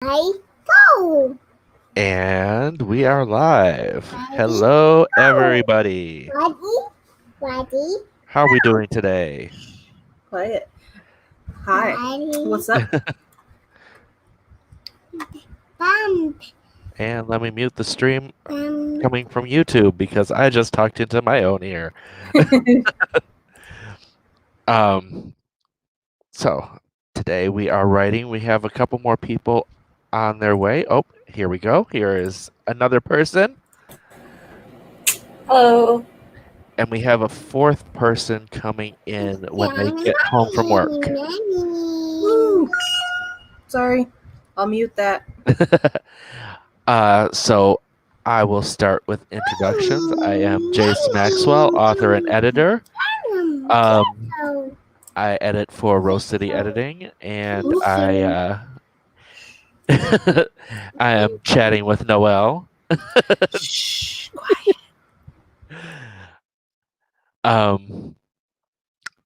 I go. And we are live. Ready, Hello, go. everybody. Ready, How are we doing today? Quiet. Hi. ready, What's up? bump, And let me mute the stream bump. coming from YouTube because I just talked into my own ear. So today we are writing. We have a couple more people on their way. Oh, here we go. Here is another person. Hello. And we have a fourth person coming in when they get home from work. Woo. Sorry. I'll mute that. So I will start with introductions. I am Jace Maxwell, author and editor. I edit for Rose City Editing, and I am chatting with Noelle. Shh, quiet.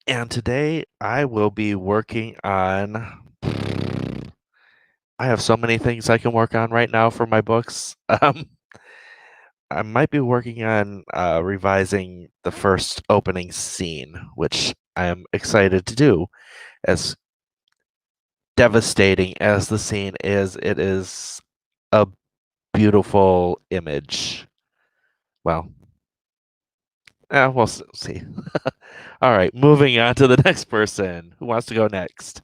And today I will be working on. I have so many things I can work on right now for my books. I might be working on revising the first opening scene, which I am excited to do. As devastating as the scene is, it is a beautiful image. Well, we'll see. All right, moving on to the next person. Who wants to go next?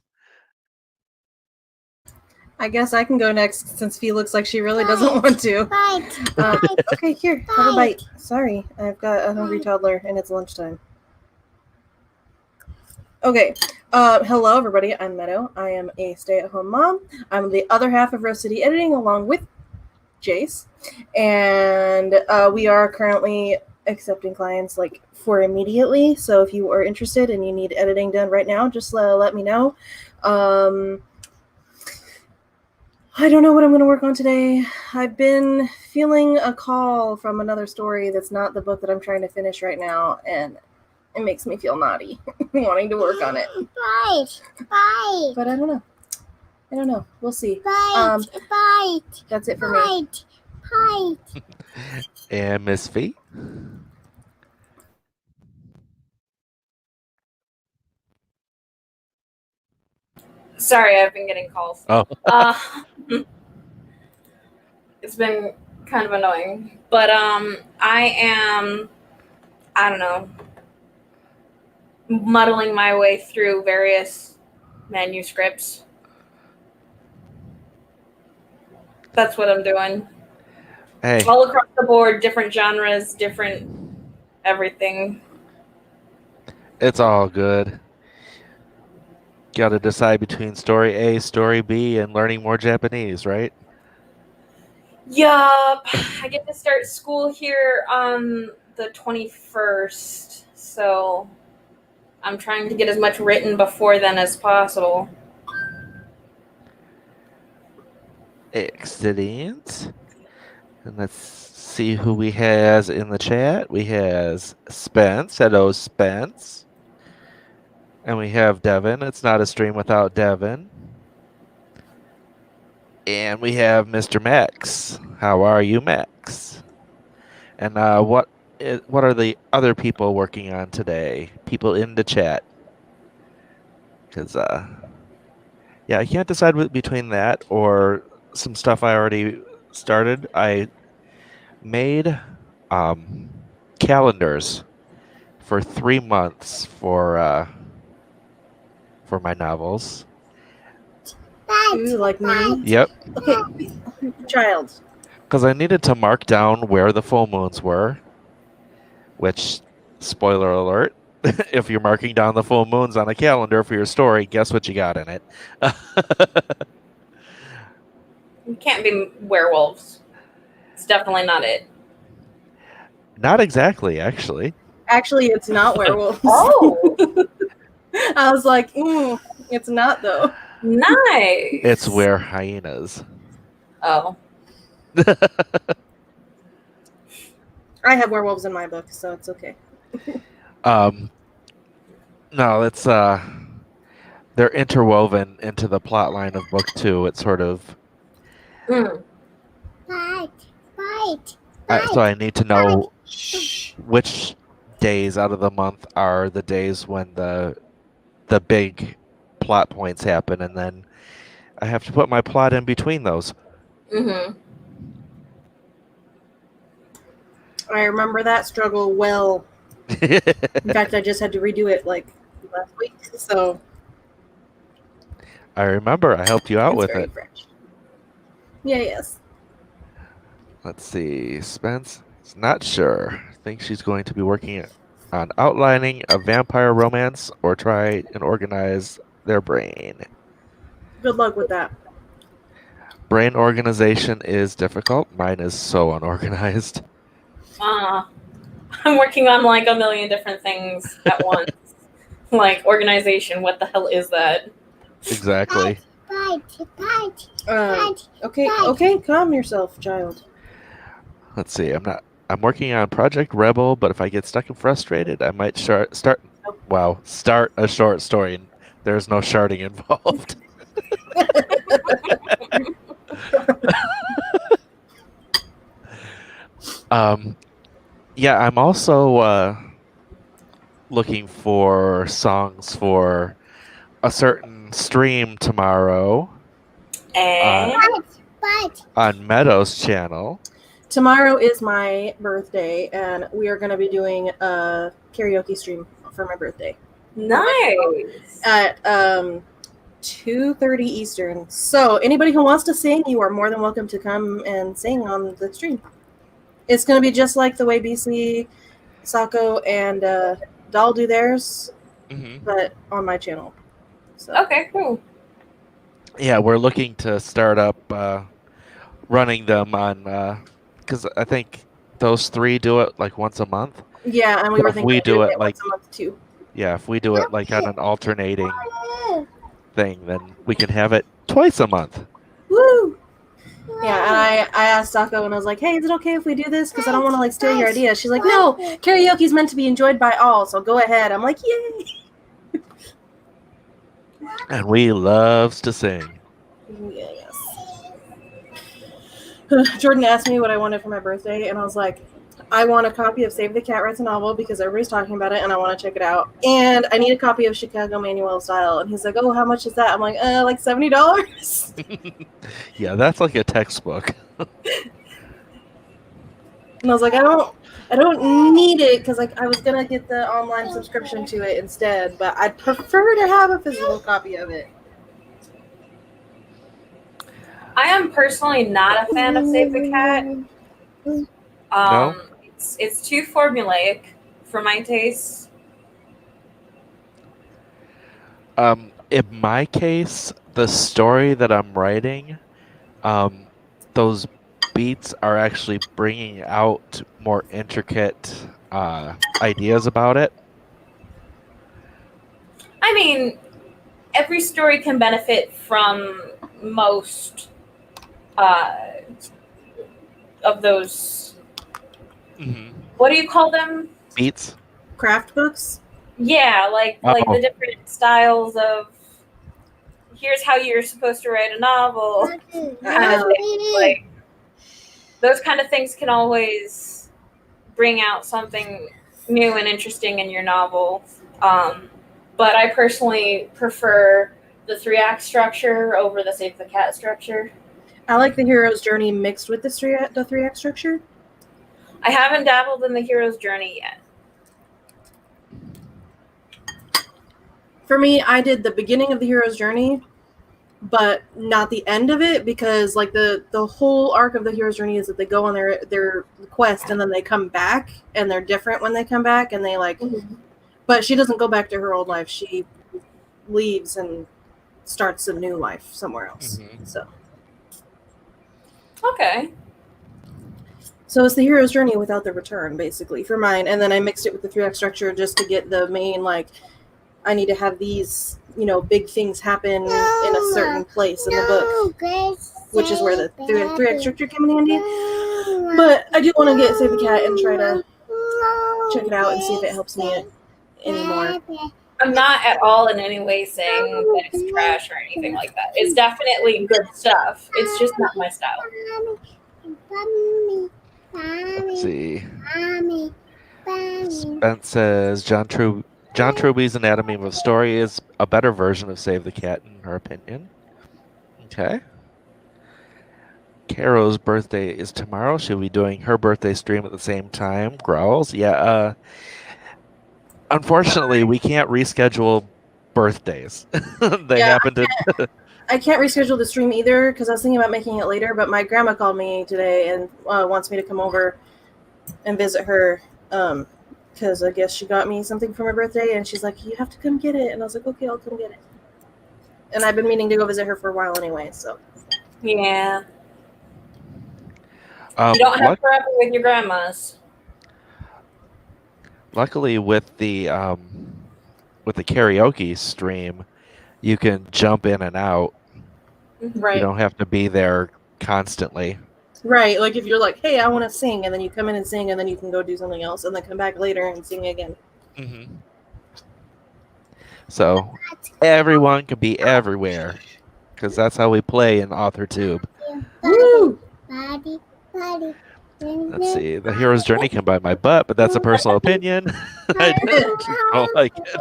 I guess I can go next since Fee looks like she really doesn't want to. Okay, here. Have a bite. Sorry. I've got a hungry toddler and it's lunchtime. Okay. Hello, everybody. I'm Meadow. I am a stay-at-home mom. I'm the other half of Rose City Editing along with Jace. And we are currently accepting clients for immediately. So if you are interested and you need editing done right now, just let me know. I don't know what I'm going to work on today. I've been feeling a call from another story that's not the book that I'm trying to finish right now, and it makes me feel naughty wanting to work on it. Bite. But I don't know. We'll see. Bite. That's it for me. Bite. And Miss Fee? Sorry, I've been getting calls. Oh. It's been kind of annoying. But I don't know, muddling my way through various manuscripts. That's what I'm doing. Hey. All across the board, different genres, different everything. It's all good. Got to decide between story A, story B, and learning more Japanese, right? Yup. I get to start school here on the 21st, so I'm trying to get as much written before then as possible. Excellent. And let's see who we has in the chat. We has Spence. Hello, Spence. And we have Devin. It's not a stream without Devin. And we have Mr. Max. How are you, Max? And what are the other people working on today? People in the chat. Because, yeah, I can't decide between that or some stuff I already started. I made calendars for 3 months for my novels. Ooh, like me? Yep. Okay, child. Because I needed to mark down where the full moons were, which, spoiler alert, if you're marking down the full moons on a calendar for your story, guess what you got in it? It can't be werewolves. It's definitely not it. Not exactly, actually. Actually, it's not werewolves. Oh! I was like, it's not, though. Nice! It's were hyenas. Oh. I have werewolves in my book, so it's okay. No, it's they're interwoven into the plot line of book 2. It's sort of Mm. Bite. So I need to know Shh. which days out of the month are the days when the big plot points happen, and then I have to put my plot in between those. Mm-hmm. I remember that struggle well. In fact, I just had to redo it like last week, so I remember I helped you out it's with very it. fresh. Yeah, yes. Let's see. Spence is not sure. Thinks she's going to be working on outlining a vampire romance or try and organize their brain. Good luck with that. Brain organization is difficult. Mine is so unorganized. I'm working on like a million different things at once. Like organization, what the hell is that? Exactly. Okay, okay, calm yourself, child. Let's see. I'm working on Project Rebel, but if I get stuck and frustrated, I might start a short story. There's no sharding involved. Yeah, I'm also looking for songs for a certain stream tomorrow And on Meadows channel. Tomorrow is my birthday, and we are going to be doing a karaoke stream for my birthday nice. at 2:30 Eastern. So anybody who wants to sing, you are more than welcome to come and sing on the stream. It's going to be just like the way BC, Sako, and Doll do theirs, but on my channel. So. Okay, cool. Yeah, we're looking to start up running them on because I think those three do it like once a month. Yeah, and we were If thinking we of do doing it it like once a month too. Yeah, if we do it like on an alternating thing, then we can have it twice a month. Woo! Yeah, and I asked Sako and I was like, hey, is it okay if we do this? Because I don't want to like steal your idea. She's like, no, karaoke's meant to be enjoyed by all, so go ahead. I'm like, yay! And we loves to sing. Yes. Jordan asked me what I wanted for my birthday, and I was like, I want a copy of Save the Cat Writes a Novel because everybody's talking about it and I want to check it out. And I need a copy of Chicago Manual Style. And he's like, oh, how much is that? I'm like, like $70. Yeah, that's like a textbook. And I was like, I don't need it because like I was gonna get the online subscription to it instead, but I'd prefer to have a physical copy of it. I am personally not a fan of Save the Cat. No? It's too formulaic for my taste. In my case, the story that I'm writing, those beats are actually bringing out more intricate ideas about it. I mean, every story can benefit from most of those. What do you call them? Beats? Craft books? Yeah, like the different styles of here's how you're supposed to write a novel. Kind of thing. Like those kind of things can always bring out something new and interesting in your novel. But I personally prefer the 3-act structure over the Save the Cat structure. I like the hero's journey mixed with the 3-act structure. I haven't dabbled in the hero's journey yet. For me, I did the beginning of the hero's journey, but not the end of it because like the whole arc of the hero's journey is that they go on their quest and then they come back and they're different when they come back and they like but she doesn't go back to her old life. She leaves and starts a new life somewhere else. So okay. So it's the hero's journey without the return, basically, for mine. And then I mixed it with the 3-act structure just to get the main, like, I need to have these, big things happen in a certain place in the book, which is where the 3-act structure came in handy. But I do want to get Save the Cat and try to check it out and see if it helps me anymore. I'm not at all in any way saying that it's trash or anything like that. It's definitely good stuff. It's just not my style. Let's see. Mommy, mommy. Spence says John Truby's Anatomy of a Story is a better version of Save the Cat, in her opinion. Okay. Caro's birthday is tomorrow. She'll be doing her birthday stream at the same time. Growls. Yeah. Unfortunately, we can't reschedule birthdays. They Yeah, happen to. I can't reschedule the stream either because I was thinking about making it later, but my grandma called me today and wants me to come over and visit her because I guess she got me something for my birthday, and she's like, "You have to come get it," and I was like, "Okay, I'll come get it." And I've been meaning to go visit her for a while anyway, so. Yeah. You don't have forever with your grandmas. Luckily, with the karaoke stream, you can jump in and out. Right. You don't have to be there constantly. Right. Like if you're like, "Hey, I want to sing," and then you come in and sing, and then you can go do something else, and then come back later and sing again. Mm-hmm. So everyone can be everywhere, because that's how we play in AuthorTube. Woo! Buddy, buddy. Let's see. The Hero's Journey can bite my butt, but that's a personal opinion. I don't like it.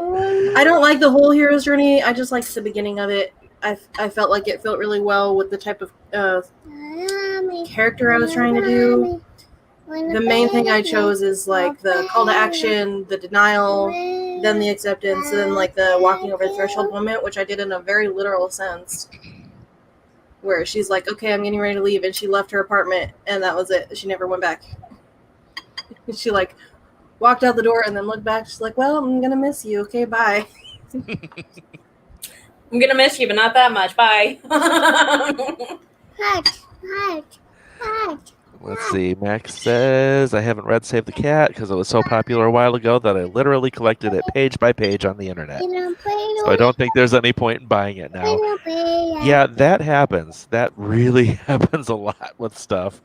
I don't like the whole hero's journey. I just liked the beginning of it. I felt like it felt really well with the type of character I was trying to do. The main thing I chose is like the call to action, the denial, then the acceptance, and then like the walking over the threshold moment, which I did in a very literal sense. Where she's like, "Okay, I'm getting ready to leave," and she left her apartment, and that was it. She never went back. She like walked out the door and then looked back. She's like, "Well, I'm gonna miss you. Okay, bye." I'm gonna miss you, but not that much. Bye. Hut. Let's see. Max says, I haven't read Save the Cat because it was so popular a while ago that I literally collected it page by page on the internet. So I don't think there's any point in buying it now. Yeah, that happens. That really happens a lot with stuff.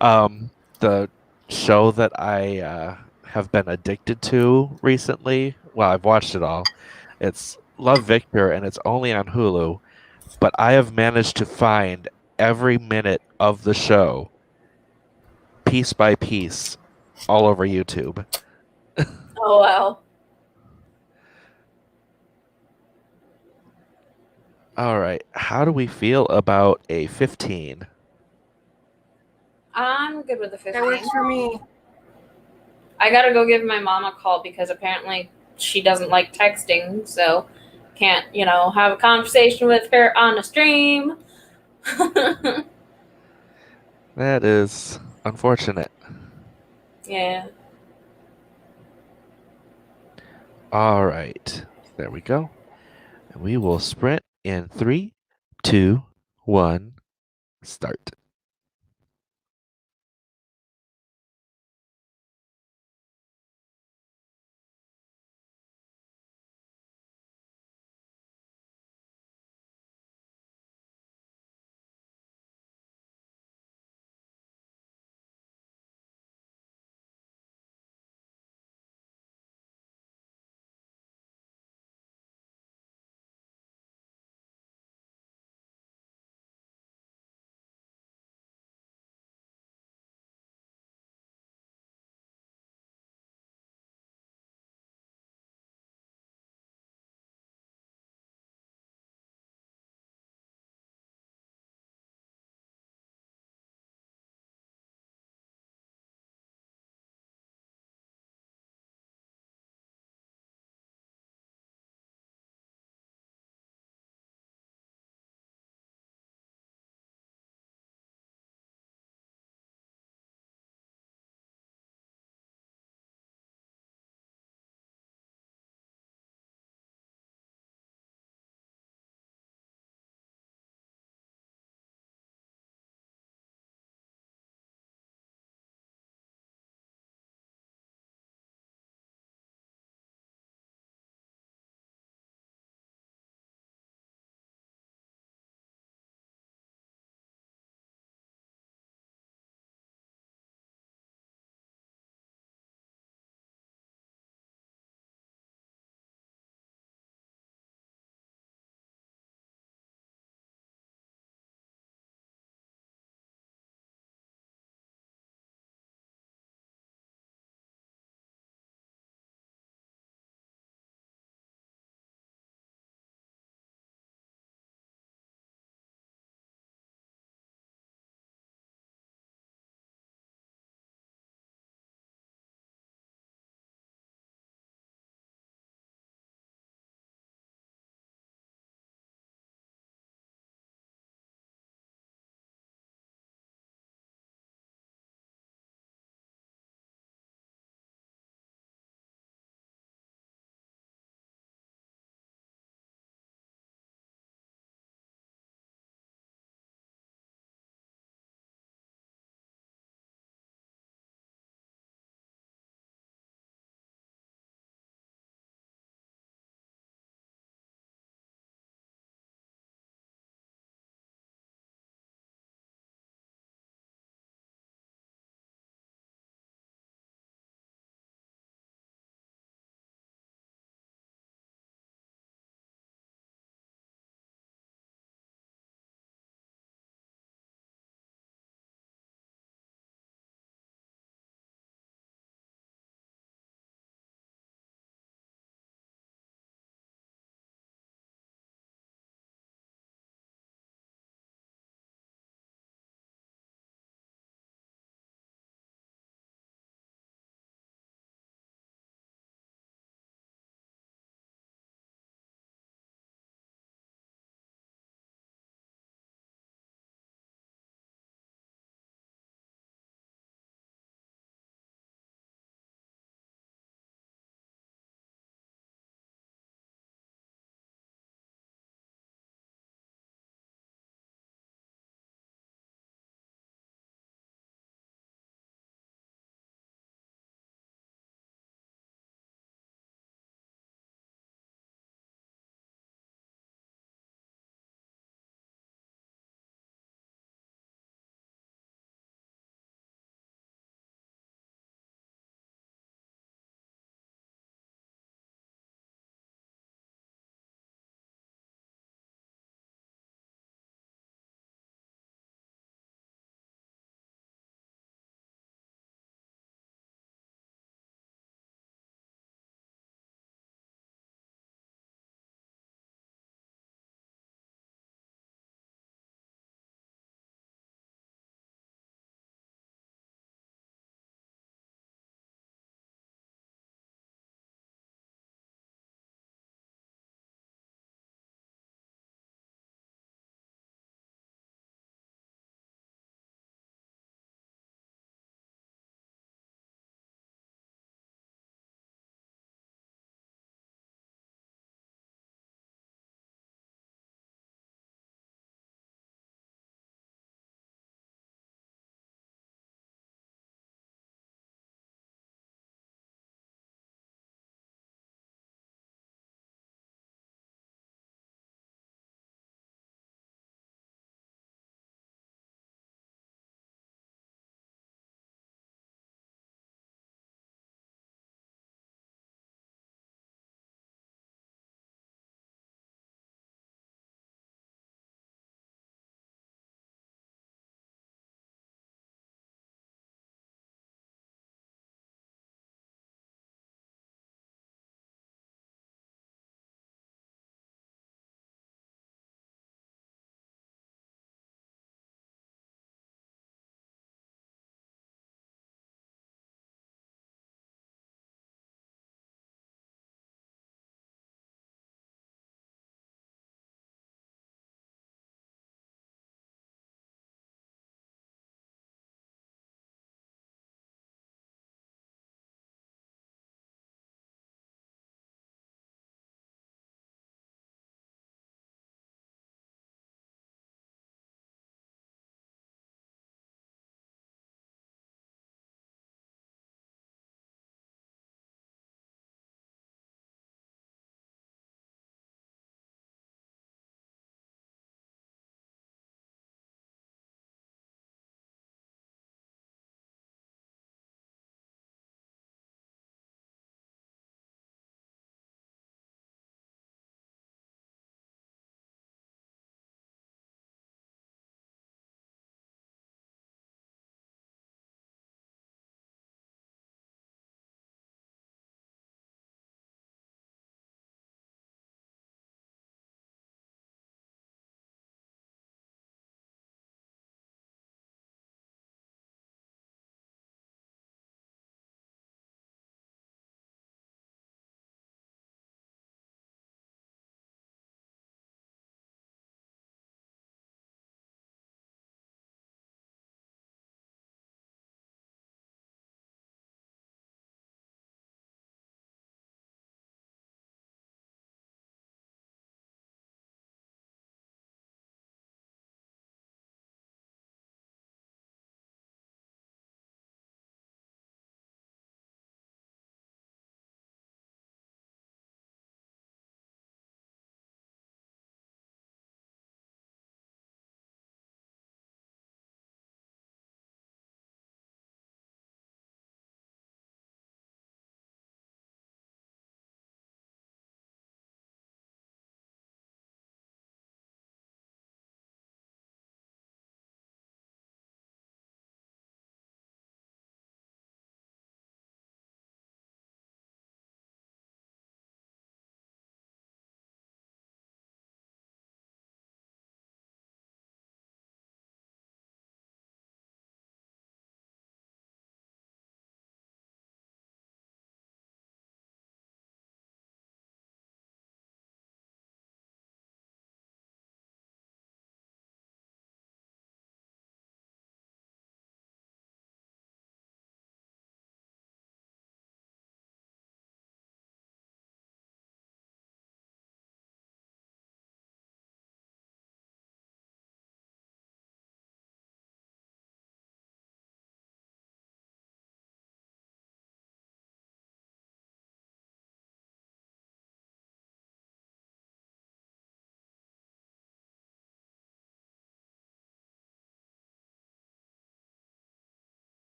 The show that I have been addicted to recently, well, I've watched it all. It's Love Victor, and it's only on Hulu. But I have managed to find every minute of the show, piece by piece, all over YouTube. Oh, wow. All right. How do we feel about a 15? I'm good with the 15. That works for me. I gotta go give my mom a call because apparently she doesn't like texting, so can't, have a conversation with her on a stream. That is unfortunate. Yeah. All right. There we go. And we will sprint in 3, 2, 1, start.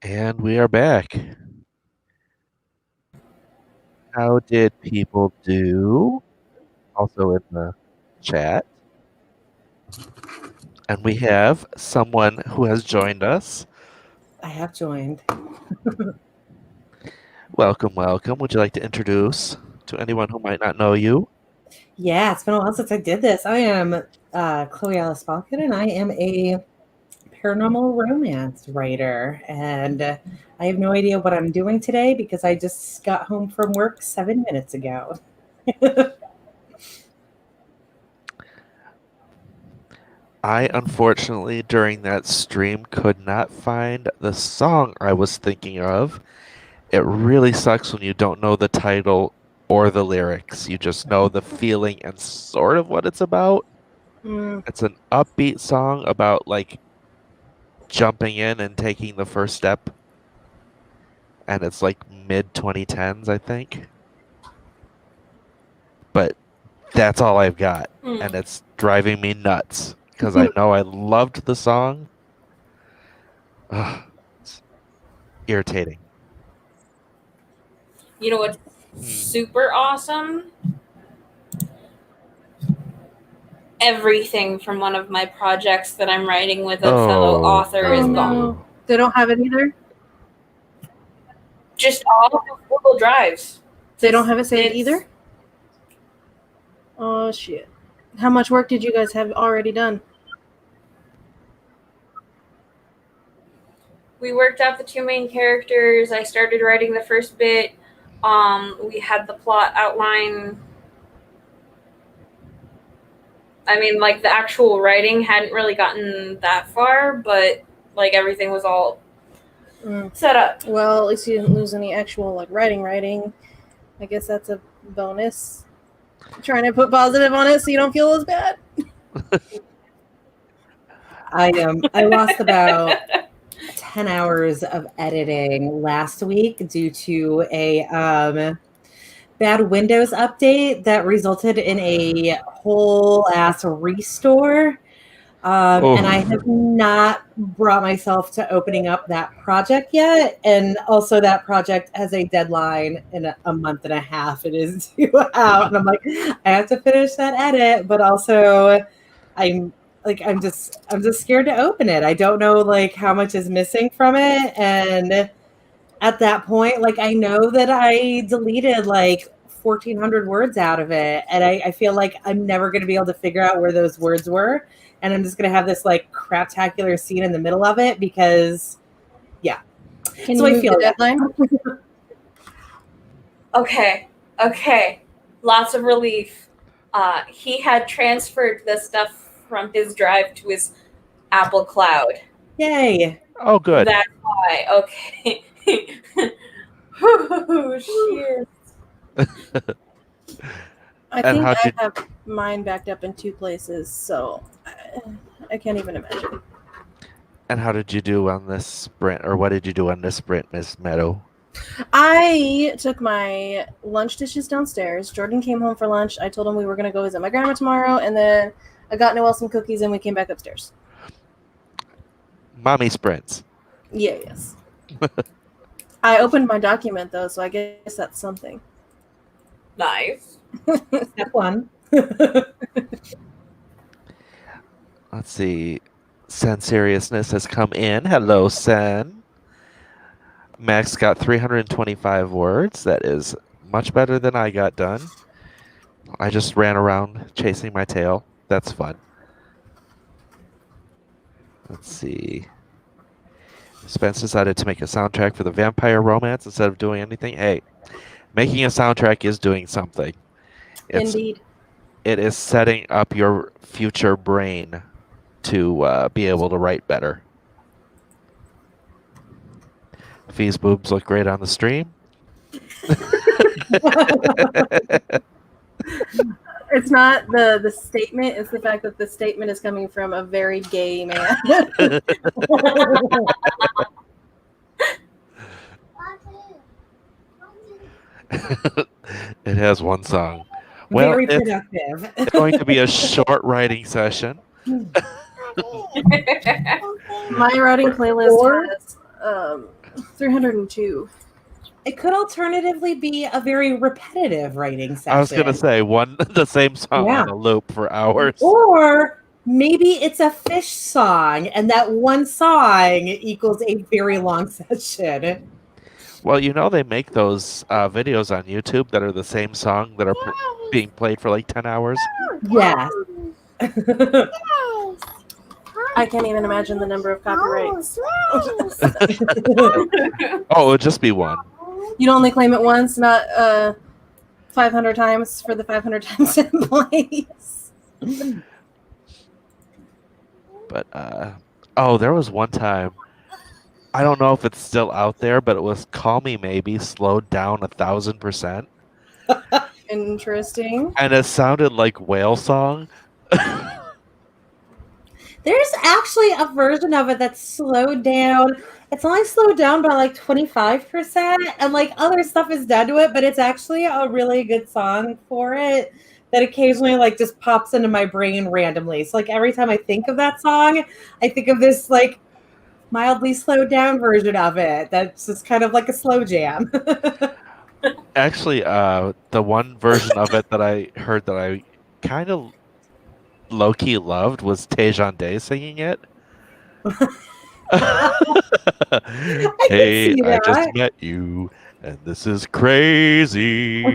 And we are back. How did people do? Also in the chat. And we have someone who has joined us. I have joined. Welcome, welcome. Would you like to introduce to anyone who might not know you? Yeah, it's been a while since I did this. I am Chloe Alice Falcon, and I am a paranormal romance writer. And I have no idea what I'm doing today because I just got home from work 7 minutes ago. I unfortunately during that stream could not find the song I was thinking of. It really sucks when you don't know the title or the lyrics. You just know the feeling and sort of what it's about. Mm. It's an upbeat song about like jumping in and taking the first step. And it's like mid 2010s, I think. But that's all I've got. And it's driving me nuts because I know I loved the song. Ugh, it's irritating. You know what's super awesome? Everything from one of my projects that I'm writing with a fellow author is gone. No. They don't have it either? Just all of Google Drives. They don't have it saved It's- either? Oh, shit. How much work did you guys have already done? We worked out the two main characters. I started writing the first bit. We had the plot outline. I mean, like, the actual writing hadn't really gotten that far, but, like, everything was all set up. Well, at least you didn't lose any actual, like, writing. I guess that's a bonus. Trying to put positive on it so you don't feel as bad. I lost about 10 hours of editing last week due to a bad Windows update that resulted in a whole ass restore. And I have not brought myself to opening up that project yet. And also that project has a deadline in a month and a half. It is due out. And I'm like, I have to finish that edit, but also I'm just scared to open it. I don't know like how much is missing from it. And at that point, like I know that I deleted like 1,400 words out of it. And I feel like I'm never going to be able to figure out where those words were. And I'm just going to have this like craptacular scene in the middle of it because, yeah. Can So you I move feel the deadline? Okay. Lots of relief. He had transferred the stuff from his drive to his Apple Cloud. Yay. Oh, good. That's why. Okay. Oh, shit. I And think how'd you- I have mine backed up in 2 places, so I can't even imagine. And how did you do on this sprint, or what did you do on this sprint, Miss Meadow? I took my lunch dishes downstairs. Jordan came home for lunch. I told him we were going to go visit my grandma tomorrow, and then I got Noelle some cookies, and we came back upstairs. Mommy sprints. Yeah, yes. I opened my document, though, so I guess that's something. Nice. Step 1. Let's see. Sen Seriousness has come in. Hello, Sen. Max got 325 words. That is much better than I got done. I just ran around chasing my tail. That's fun. Let's see. Spence decided to make a soundtrack for the vampire romance instead of doing anything. Hey, making a soundtrack is doing something. Indeed. It is setting up your future brain to be able to write better. Fee's boobs look great on the stream. It's not the statement, it's the fact that the statement is coming from a very gay man. It has one song. Well, Very it's productive. going to be a short writing session. My writing playlist Or- has 302. It could alternatively be a very repetitive writing session. I was gonna say the same song Yeah. on a loop for hours. Or maybe it's a Fish song, and that one song equals a very long session. Well, they make those videos on YouTube that are the same song that are being played for like 10 hours. Yes. I can't even imagine the number of copyrights. Oh, it would just be one. You'd only claim it once, not 500 times for the 500 times it plays. But there was one time, I don't know if it's still out there, but it was "Call Me Maybe" slowed down 1,000%, Interesting. and it sounded like whale song. There's actually a version of it that's slowed down. It's only slowed down by like 25%, and like other stuff is done to it, but it's actually a really good song for it that occasionally like just pops into my brain randomly. So like every time I think of that song, I think of this like mildly slowed down version of it that's just kind of like a slow jam. Actually, the one version of it that I heard that I kind of low-key loved was Tejan Day singing it. Hey, see I just that. met you, and this is crazy.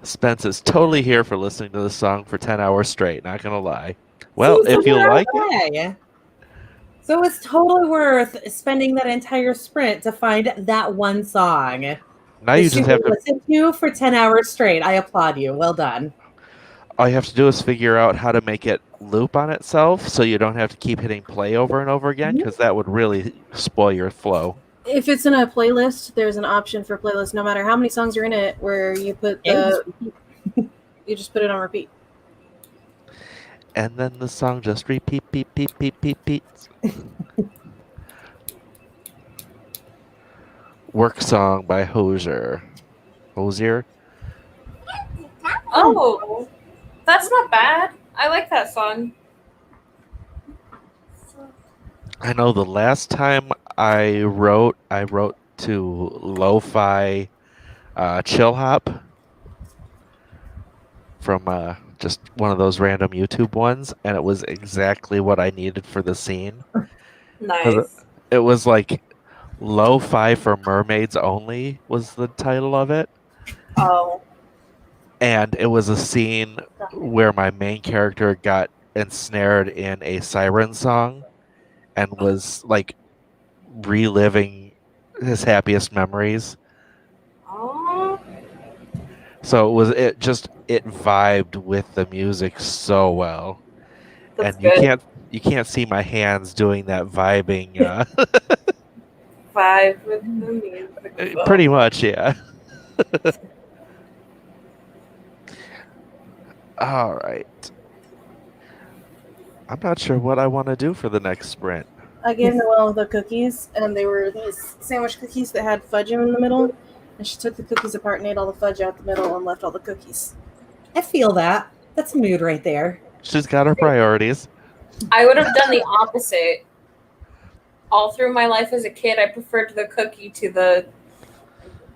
Spence is totally here for listening to the song for 10 hours straight, not gonna lie. Well, See, so if you there like I it, say. So it's totally worth spending that entire sprint to find that one song now that you you just have will to. listen to for 10 hours straight. I applaud you. Well done. All you have to do is figure out how to make it loop on itself, so you don't have to keep hitting play over and over again, because that would really spoil your flow. If it's in a playlist, there's an option for playlist, no matter how many songs are in it, where you put the you just put it on repeat. And then the song just repeats. Work Song by Hozier. Oh, that's not bad. I like that song. I know the last time I wrote to Lo-Fi Chill Hop from just one of those random YouTube ones, and it was exactly what I needed for the scene. Nice. It was like Lo-Fi for Mermaids Only was the title of it. Oh. And it was a scene where my main character got ensnared in a siren song and was like reliving his happiest memories. Oh. So it vibed with the music so well. That's And good. you can't see my hands doing that vibing Vibe with the music. pretty much, yeah. All right. I'm not sure what I want to do for the next sprint. I gave Noelle the cookies, and they were these sandwich cookies that had fudge in the middle. And she took the cookies apart and ate all the fudge out the middle and left all the cookies. I feel that. That's mood right there. She's got her priorities. I would have done the opposite. All through my life as a kid, I preferred the cookie to the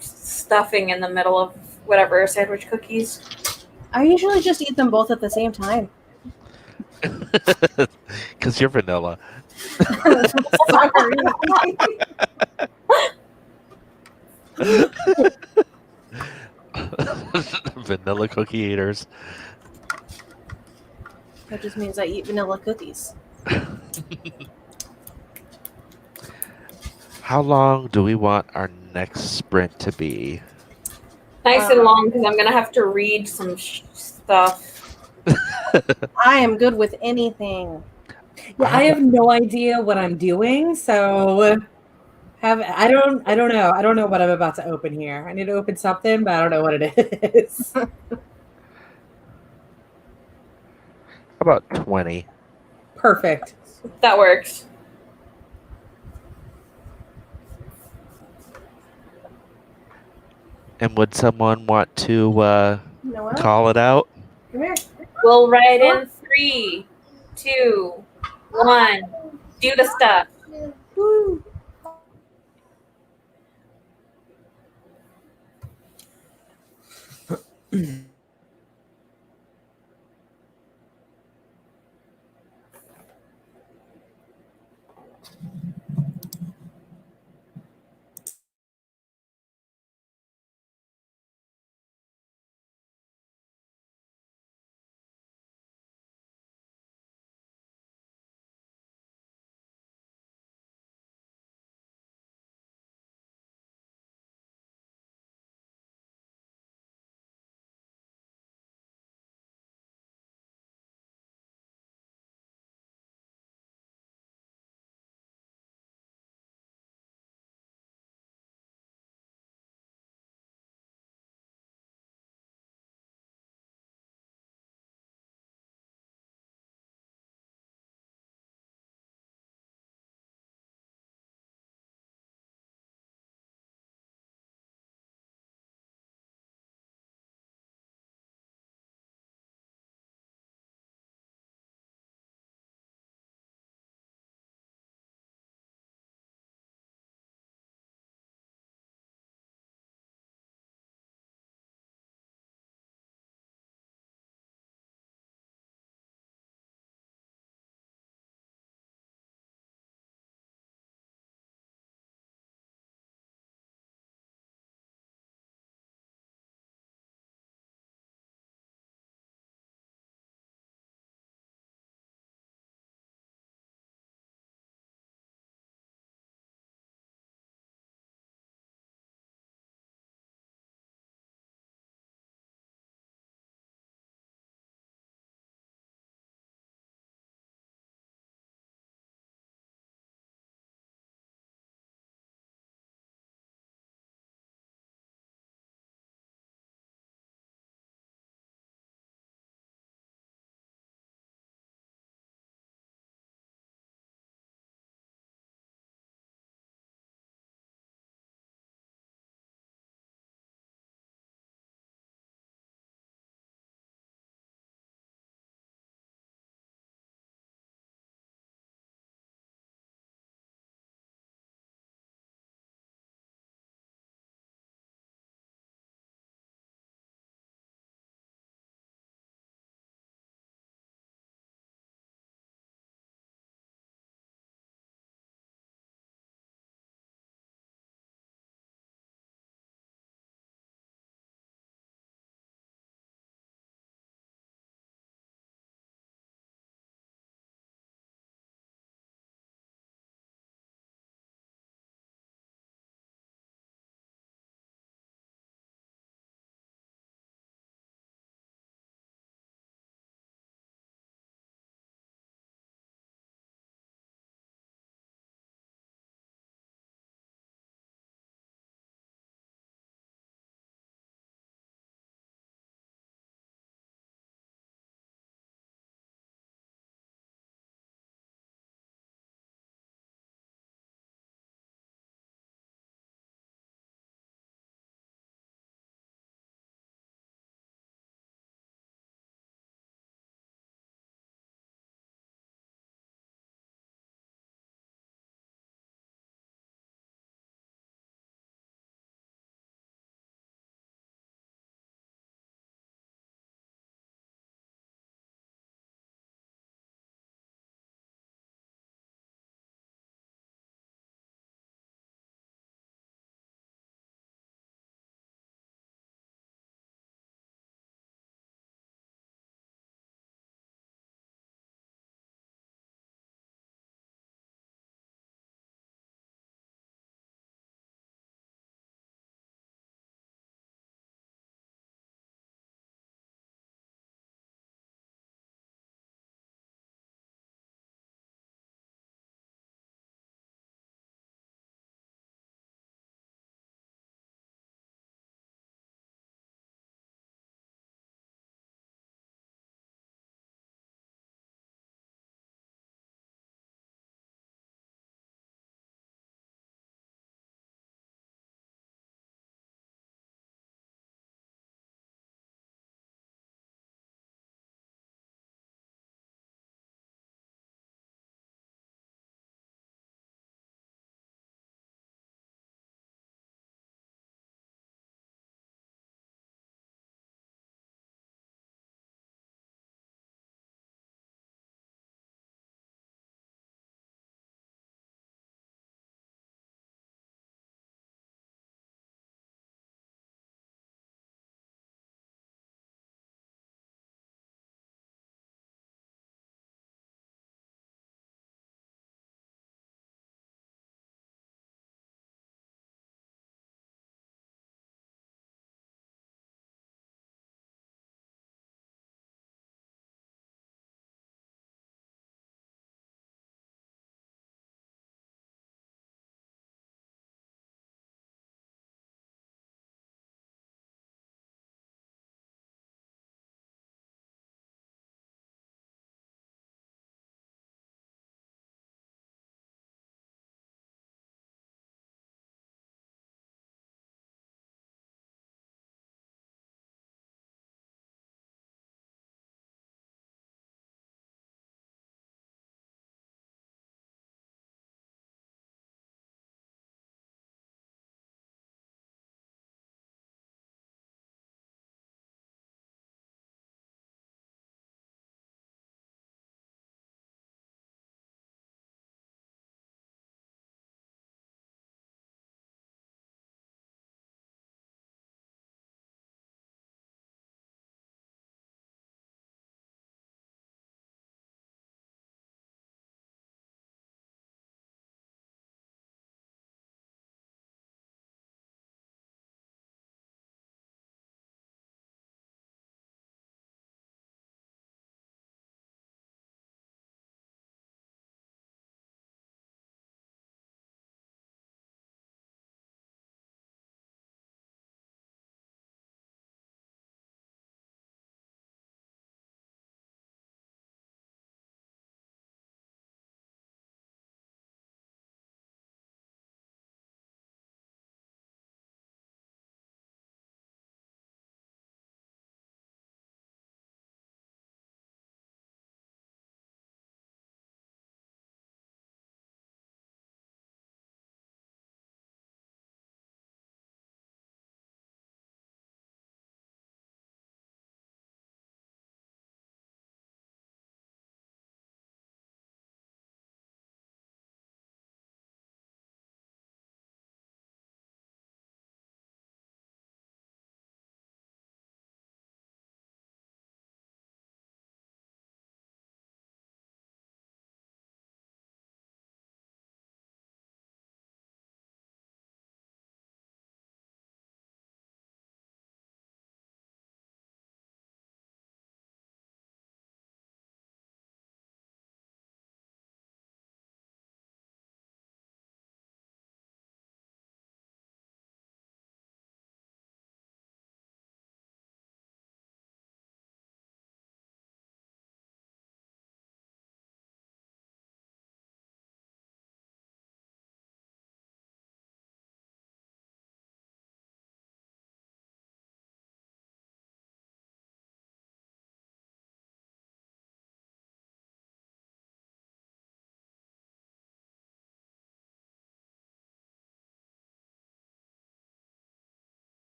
stuffing in the middle of whatever sandwich cookies. I usually just eat them both at the same time. Because you're vanilla. Sorry. Vanilla cookie eaters. That just means I eat vanilla cookies. How long do we want our next sprint to be? Nice and long, because I'm going to have to read some stuff. I am good with anything. Yeah, I have no idea what I'm doing, so I don't know. I don't know what I'm about to open here. I need to open something, but I don't know what it is. How about 20? Perfect. That works. And would someone want to Noelle, call it out? come here. We'll write in 3, 2, one. Do the stuff. Woo.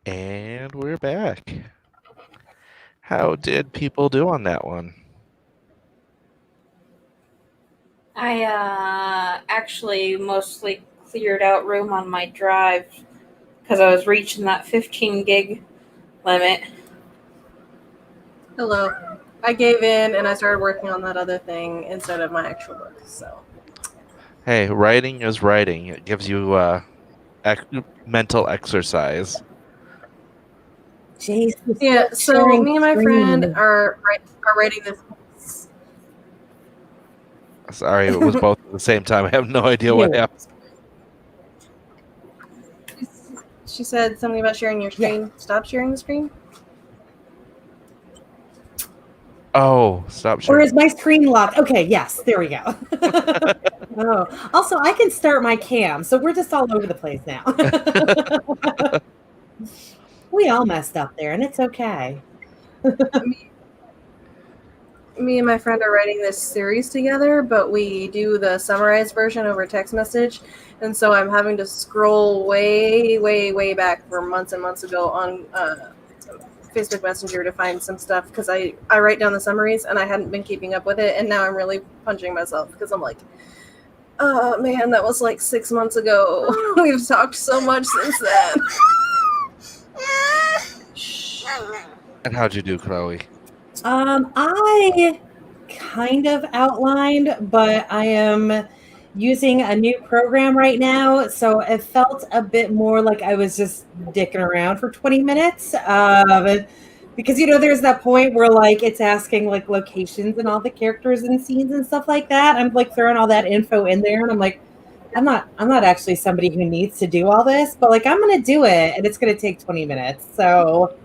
And we're back. How did people do on that one? I actually mostly cleared out room on my drive because I was reaching that 15 gig limit. Hello. I gave in and I started working on that other thing instead of my actual book. So Hey, writing is writing. It gives you mental exercise. Jace, yeah. So sharing me and my friend screen. are writing this. Sorry, it was both at the same time. I have no idea what Yeah. happened. She said something about sharing your screen. Stop sharing the screen. Oh, stop Or sharing. is my screen locked? Okay, yes, there we go. Oh, also, I can start my cam, so we're just all over the place now. We all messed up there, and it's okay. Me and my friend are writing this series together, but we do the summarized version over text message, and so I'm having to scroll way back for months and months ago on Facebook Messenger to find some stuff because I write down the summaries and I hadn't been keeping up with it, and now I'm really punching myself because I'm like, oh man, that was like 6 months ago. We've talked so much since then. And how'd you do, Chloe? I kind of outlined, but I am using a new program right now, so it felt a bit more like I was just dicking around for 20 minutes. Because there's that point where like it's asking like locations and all the characters and scenes and stuff like that. I'm like throwing all that info in there, and I'm like, I'm not actually somebody who needs to do all this, but like I'm gonna do it, and it's gonna take 20 minutes. So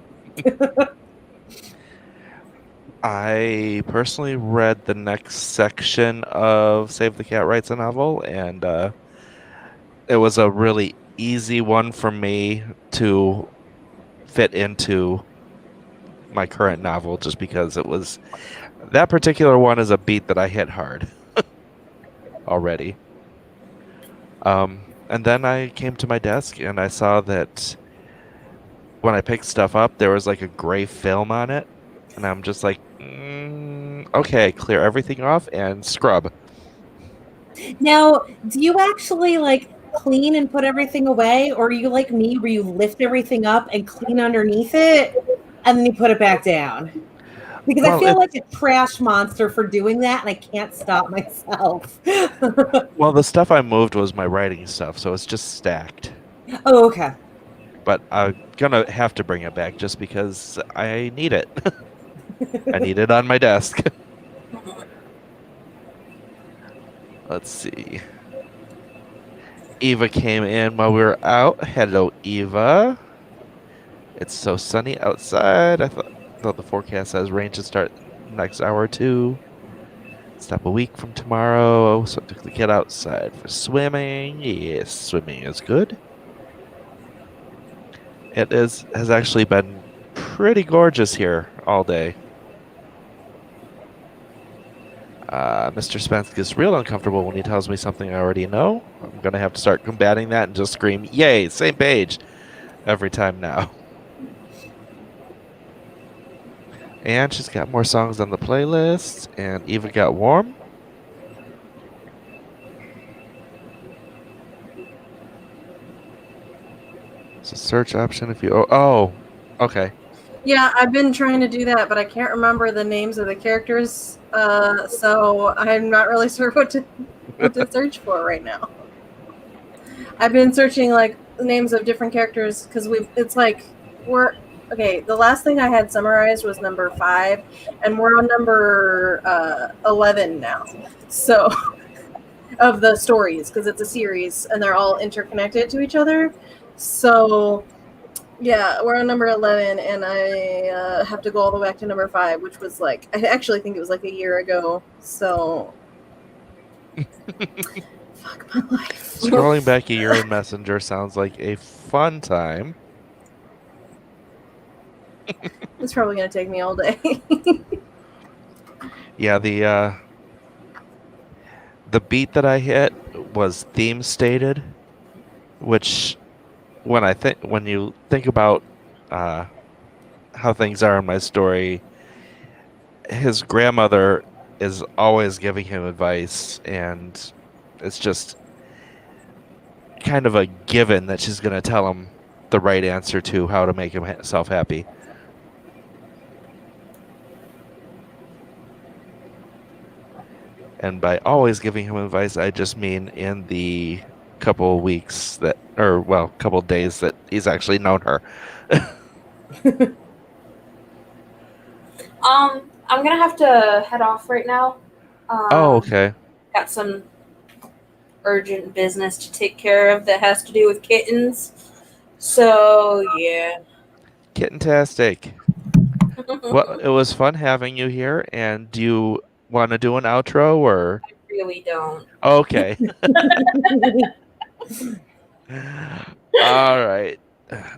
I personally read the next section of Save the Cat Writes a Novel, and it was a really easy one for me to fit into my current novel just because that particular one is a beat that I hit hard already. And then I came to my desk and I saw that when I picked stuff up, there was like a gray film on it. And I'm just like, okay, clear everything off and scrub. now, do you actually like clean and put everything away, or are you like me where you lift everything up and clean underneath it and then you put it back down? Because I feel like a trash monster for doing that, and I can't stop myself. Well, the stuff I moved was my writing stuff, so it's just stacked. Oh, okay. But I'm gonna have to bring it back just because I need it. I need it on my desk. Let's see. Eva came in while we were out. Hello, Eva. It's so sunny outside. I thought the forecast says rain to start next hour or two. Stop a week from tomorrow, so I took the kid outside for swimming. Yes, swimming is good. It has actually been pretty gorgeous here all day. Mr. Spence gets real uncomfortable when he tells me something I already know. I'm going to have to start combating that and just scream, yay, same page, every time now. And she's got more songs on the playlist, and Eva got warm. It's a search option if you... Oh, okay. Yeah, I've been trying to do that, but I can't remember the names of the characters, so I'm not really sure what to search for right now. I've been searching like the names of different characters because the last thing I had summarized was number 5, and we're on number 11 now. So of the stories, because it's a series and they're all interconnected to each other. So yeah, we're on number 11, and I have to go all the way back to number 5, which was like, I actually think it was like a year ago. So, fuck my life. Scrolling back a year in Messenger sounds like a fun time. It's probably going to take me all day. Yeah, the beat that I hit was theme stated, which when you think about how things are in my story, his grandmother is always giving him advice, and it's just kind of a given that she's going to tell him the right answer to how to make himself happy. And by always giving him advice, I just mean in the couple weeks that, or well, couple days that he's actually known her. I'm gonna have to head off right now. Oh, okay. Got some urgent business to take care of that has to do with kittens. So yeah. Kittentastic. Well, it was fun having you here. And do you want to do an outro or? I really don't. Okay. All right.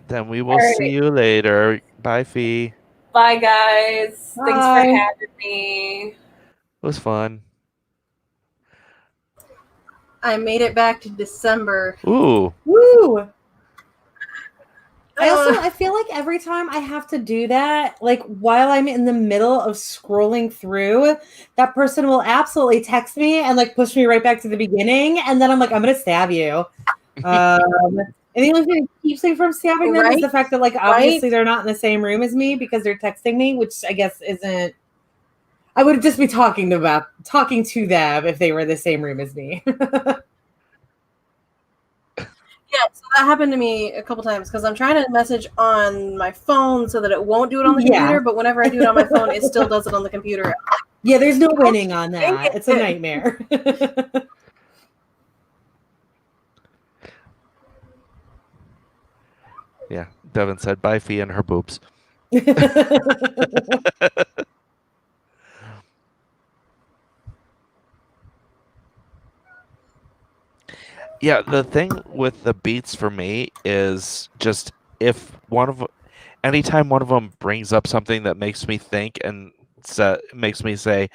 Then we will see you later. Bye, Fee. Bye, guys. Bye. Thanks for having me. It was fun. I made it back to December. Ooh. Woo! I feel like every time I have to do that, like while I'm in the middle of scrolling through, that person will absolutely text me and like push me right back to the beginning, and then I'm like, I'm gonna stab you. And the only thing that keeps me from stabbing them is the fact that like obviously they're not in the same room as me because they're texting me, which I guess isn't. I would just be talking to them if they were in the same room as me. Yeah, so that happened to me a couple times because I'm trying to message on my phone so that it won't do it on the computer, but whenever I do it on my phone, it still does it on the computer. Yeah, there's no winning on that. It's a nightmare. Yeah, Devin said bye, Fee and her boobs. Yeah, the thing with the beats for me is just if anytime one of them brings up something that makes me think and makes me say,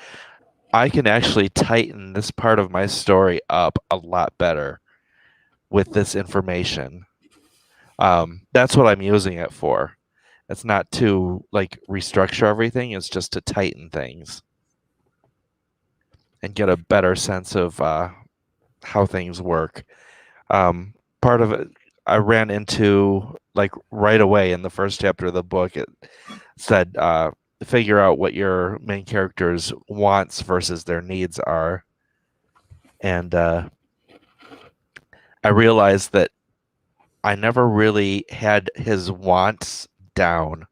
I can actually tighten this part of my story up a lot better with this information. That's what I'm using it for. It's not to like restructure everything. It's just to tighten things and get a better sense of how things work. Part of it I ran into like right away in the first chapter of the book. It said figure out what your main character's wants versus their needs are. And I realized that I never really had his wants down.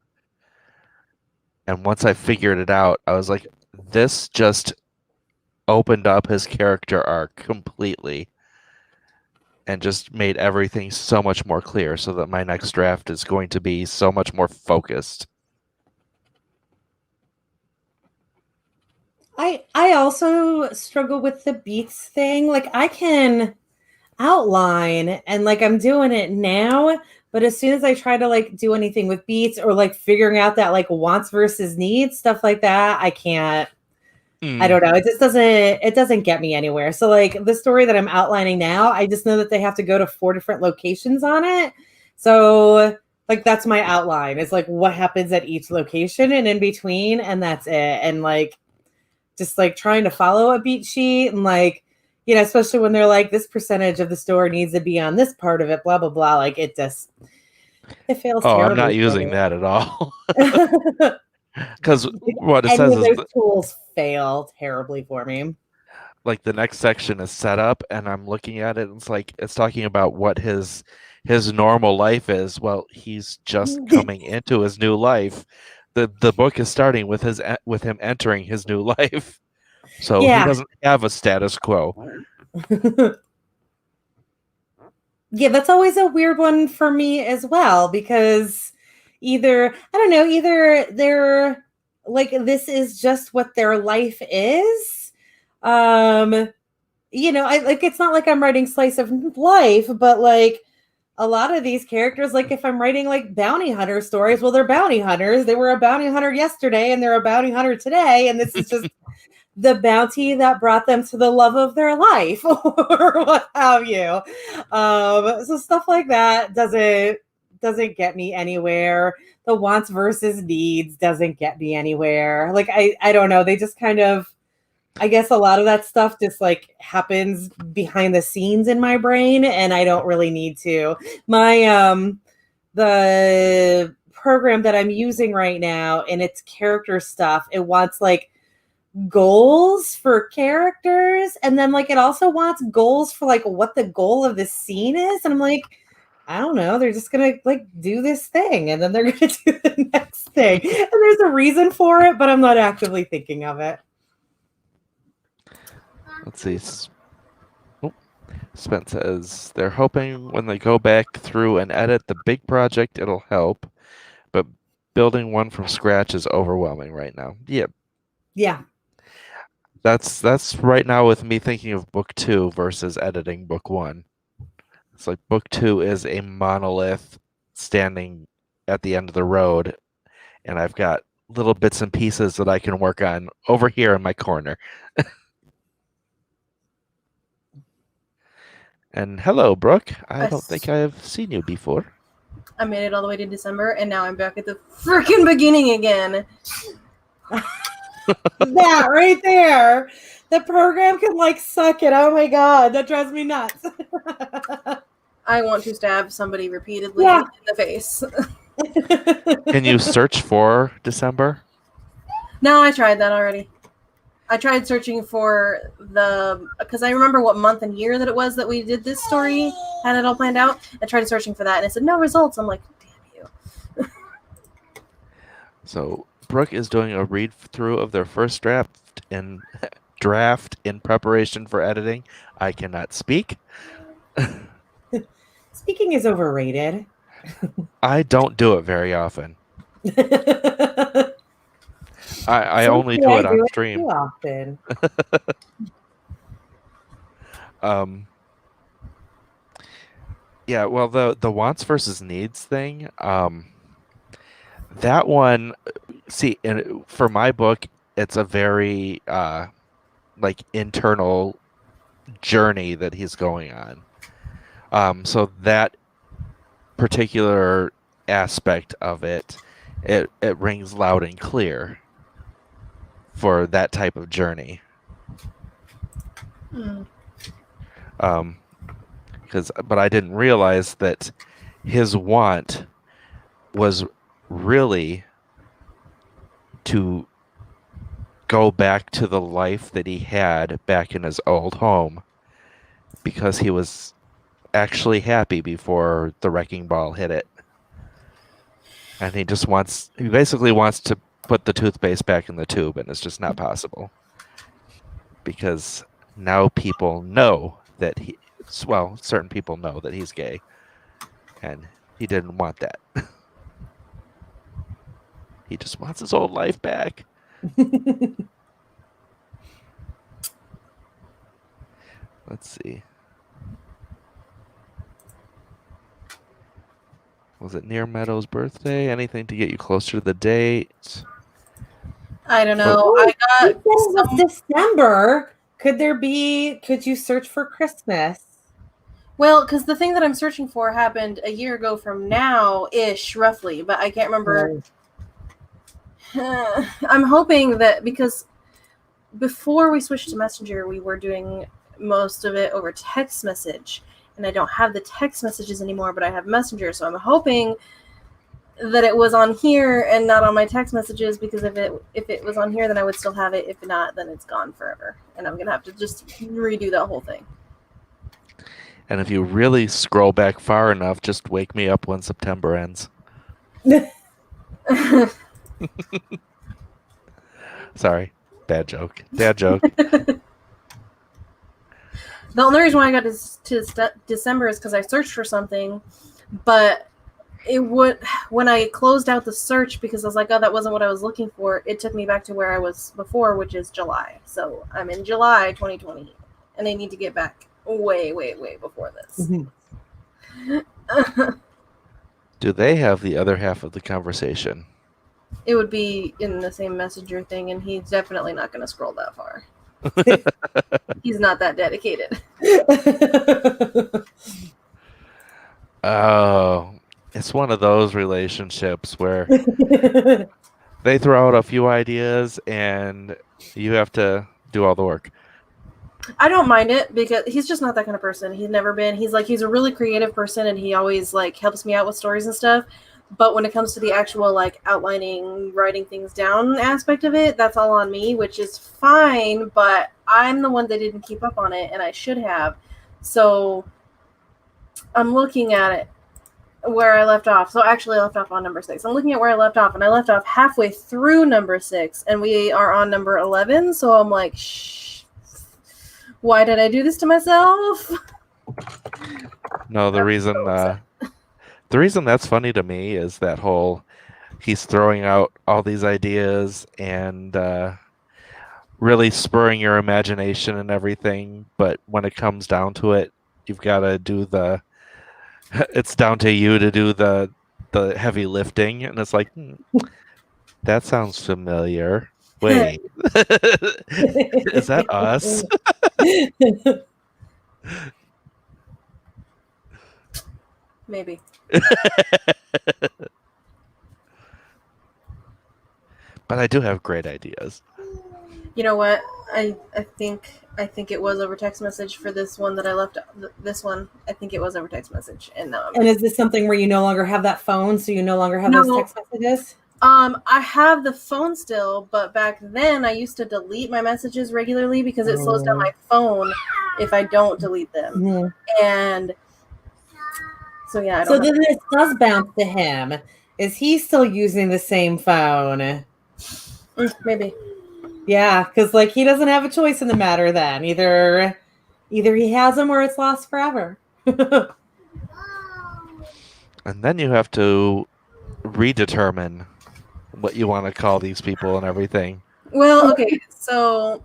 And once I figured it out, I was like, this just opened up his character arc completely and just made everything so much more clear so that my next draft is going to be so much more focused. I also struggle with the beats thing. Like I can outline and like I'm doing it now, but as soon as I try to like do anything with beats or like figuring out that like wants versus needs, stuff like that, I can't. I don't know. It just doesn't get me anywhere. So like the story that I'm outlining now, I just know that they have to go to 4 different locations on it. So like that's my outline. It's like what happens at each location and in between, and that's it. And like just like trying to follow a beat sheet and like, you know, especially when they're like this percentage of the store needs to be on this part of it, blah blah blah. Like it fails. Oh, I'm not using that at all. Because what it says is those tools fail terribly for me. Like the next section is set up, and I'm looking at it, and it's like it's talking about what his normal life is. Well, he's just coming into his new life. The book is starting with him entering his new life, so he doesn't have a status quo. Yeah, that's always a weird one for me as well because. Either they're like this is just what their life is. You know, I like it's not like I'm writing slice of life, but like a lot of these characters, like if I'm writing like bounty hunter stories, well, they're bounty hunters. They were a bounty hunter yesterday and they're a bounty hunter today, and this is just the bounty that brought them to the love of their life or what have you. So stuff like that doesn't doesn't get me anywhere. The wants versus needs doesn't get me anywhere. Like I don't know. They just kind of, I guess a lot of that stuff just like happens behind the scenes in my brain, and I don't really need to. My the program that I'm using right now and its character stuff, it wants like goals for characters, and then like it also wants goals for like what the goal of the scene is, and I'm like, I don't know, they're just gonna like do this thing and then they're gonna do the next thing, and there's a reason for it, but I'm not actively thinking of it. Let's see. Spence says they're hoping when they go back through and edit the big project, it'll help. But building one from scratch is overwhelming right now. Yeah. That's right now with me thinking of book 2 versus editing book 1. It's like book 2 is a monolith standing at the end of the road, and I've got little bits and pieces that I can work on over here in my corner. And hello, Brooke. I don't think I've seen you before. I made it all the way to December, and now I'm back at the freaking beginning again. That right there. The program can like suck it. Oh my god, that drives me nuts. I want to stab somebody repeatedly Yeah. in the face. Can you search for December? No, I tried that already. I tried searching for because I remember what month and year that it was that we did this story, had it all planned out. I tried searching for that, and it said no results. I'm like, damn you. So Brooke is doing a read through of their first draft in preparation for editing. I cannot speak. Speaking is overrated. I don't do it very often. I only do it on stream. Too often. Yeah, well, the wants versus needs thing, that one, see, for my book, it's a very like internal journey that he's going on. So that particular aspect of it rings loud and clear for that type of journey. But I didn't realize that his want was really to go back to the life that he had back in his old home, because he was actually happy before the wrecking ball hit it. And he basically wants to put the toothpaste back in the tube, and it's just not possible. Because now people know that certain people know that he's gay, and he didn't want that. He just wants his old life back. Let's see. Was it near Meadow's birthday? Anything to get you closer to the date? I don't know. I got It was December. Could you search for Christmas? well, because the thing that I'm searching for happened a year ago from now-ish, roughly, but I can't remember. I'm hoping that because before we switched to Messenger, we were doing most of it over text message, and I don't have the text messages anymore, but I have Messenger, so I'm hoping that it was on here and not on my text messages, because if it was on here, then I would still have it. If not, then it's gone forever, and I'm gonna have to just redo that whole thing. And if you really scroll back far enough, just wake me up when September ends. Sorry, bad joke. Dad joke. The only reason why I got to December is because I searched for something, but when I closed out the search, because I was like, oh, that wasn't what I was looking for, it took me back to where I was before, which is July. So I'm in July 2020, and I need to get back way, way, way before this. Do they have the other half of the conversation? It would be in the same Messenger thing, and he's definitely not going to scroll that far. He's not that dedicated. Oh, It's one of those relationships where they throw out a few ideas and you have to do all the work. I don't mind it because he's just not that kind of person. He's never been. He's a really creative person, and he always like helps me out with stories and stuff. But when it comes to the actual like outlining, writing things down aspect of it, that's all on me, which is fine. But I'm the one that didn't keep up on it, and I should have. So I'm looking at it where I left off. So actually, I left off on number 6. I'm looking at where I left off, and I left off halfway through number 6, and we are on number 11. So I'm like, shh. Why did I do this to myself? No, the reason that's funny to me is that whole he's throwing out all these ideas and really spurring your imagination and everything, but when it comes down to it, you've got to do it's down to you to do the heavy lifting, and it's like, that sounds familiar. Wait, is that us? Maybe. But I do have great ideas. You know what? I think it was over text message for this one that I left. This one, I think it was over text message. And is this something where you no longer have that phone, so you no longer have those text messages? I have the phone still, but back then I used to delete my messages regularly because it slows down my phone if I don't delete them. Mm-hmm. And so yeah, I don't so then this does bounce to him. Is he still using the same phone? Maybe. Yeah, because like he doesn't have a choice in the matter then. Either he has them or it's lost forever. And then you have to redetermine what you want to call these people and everything. Well, okay, so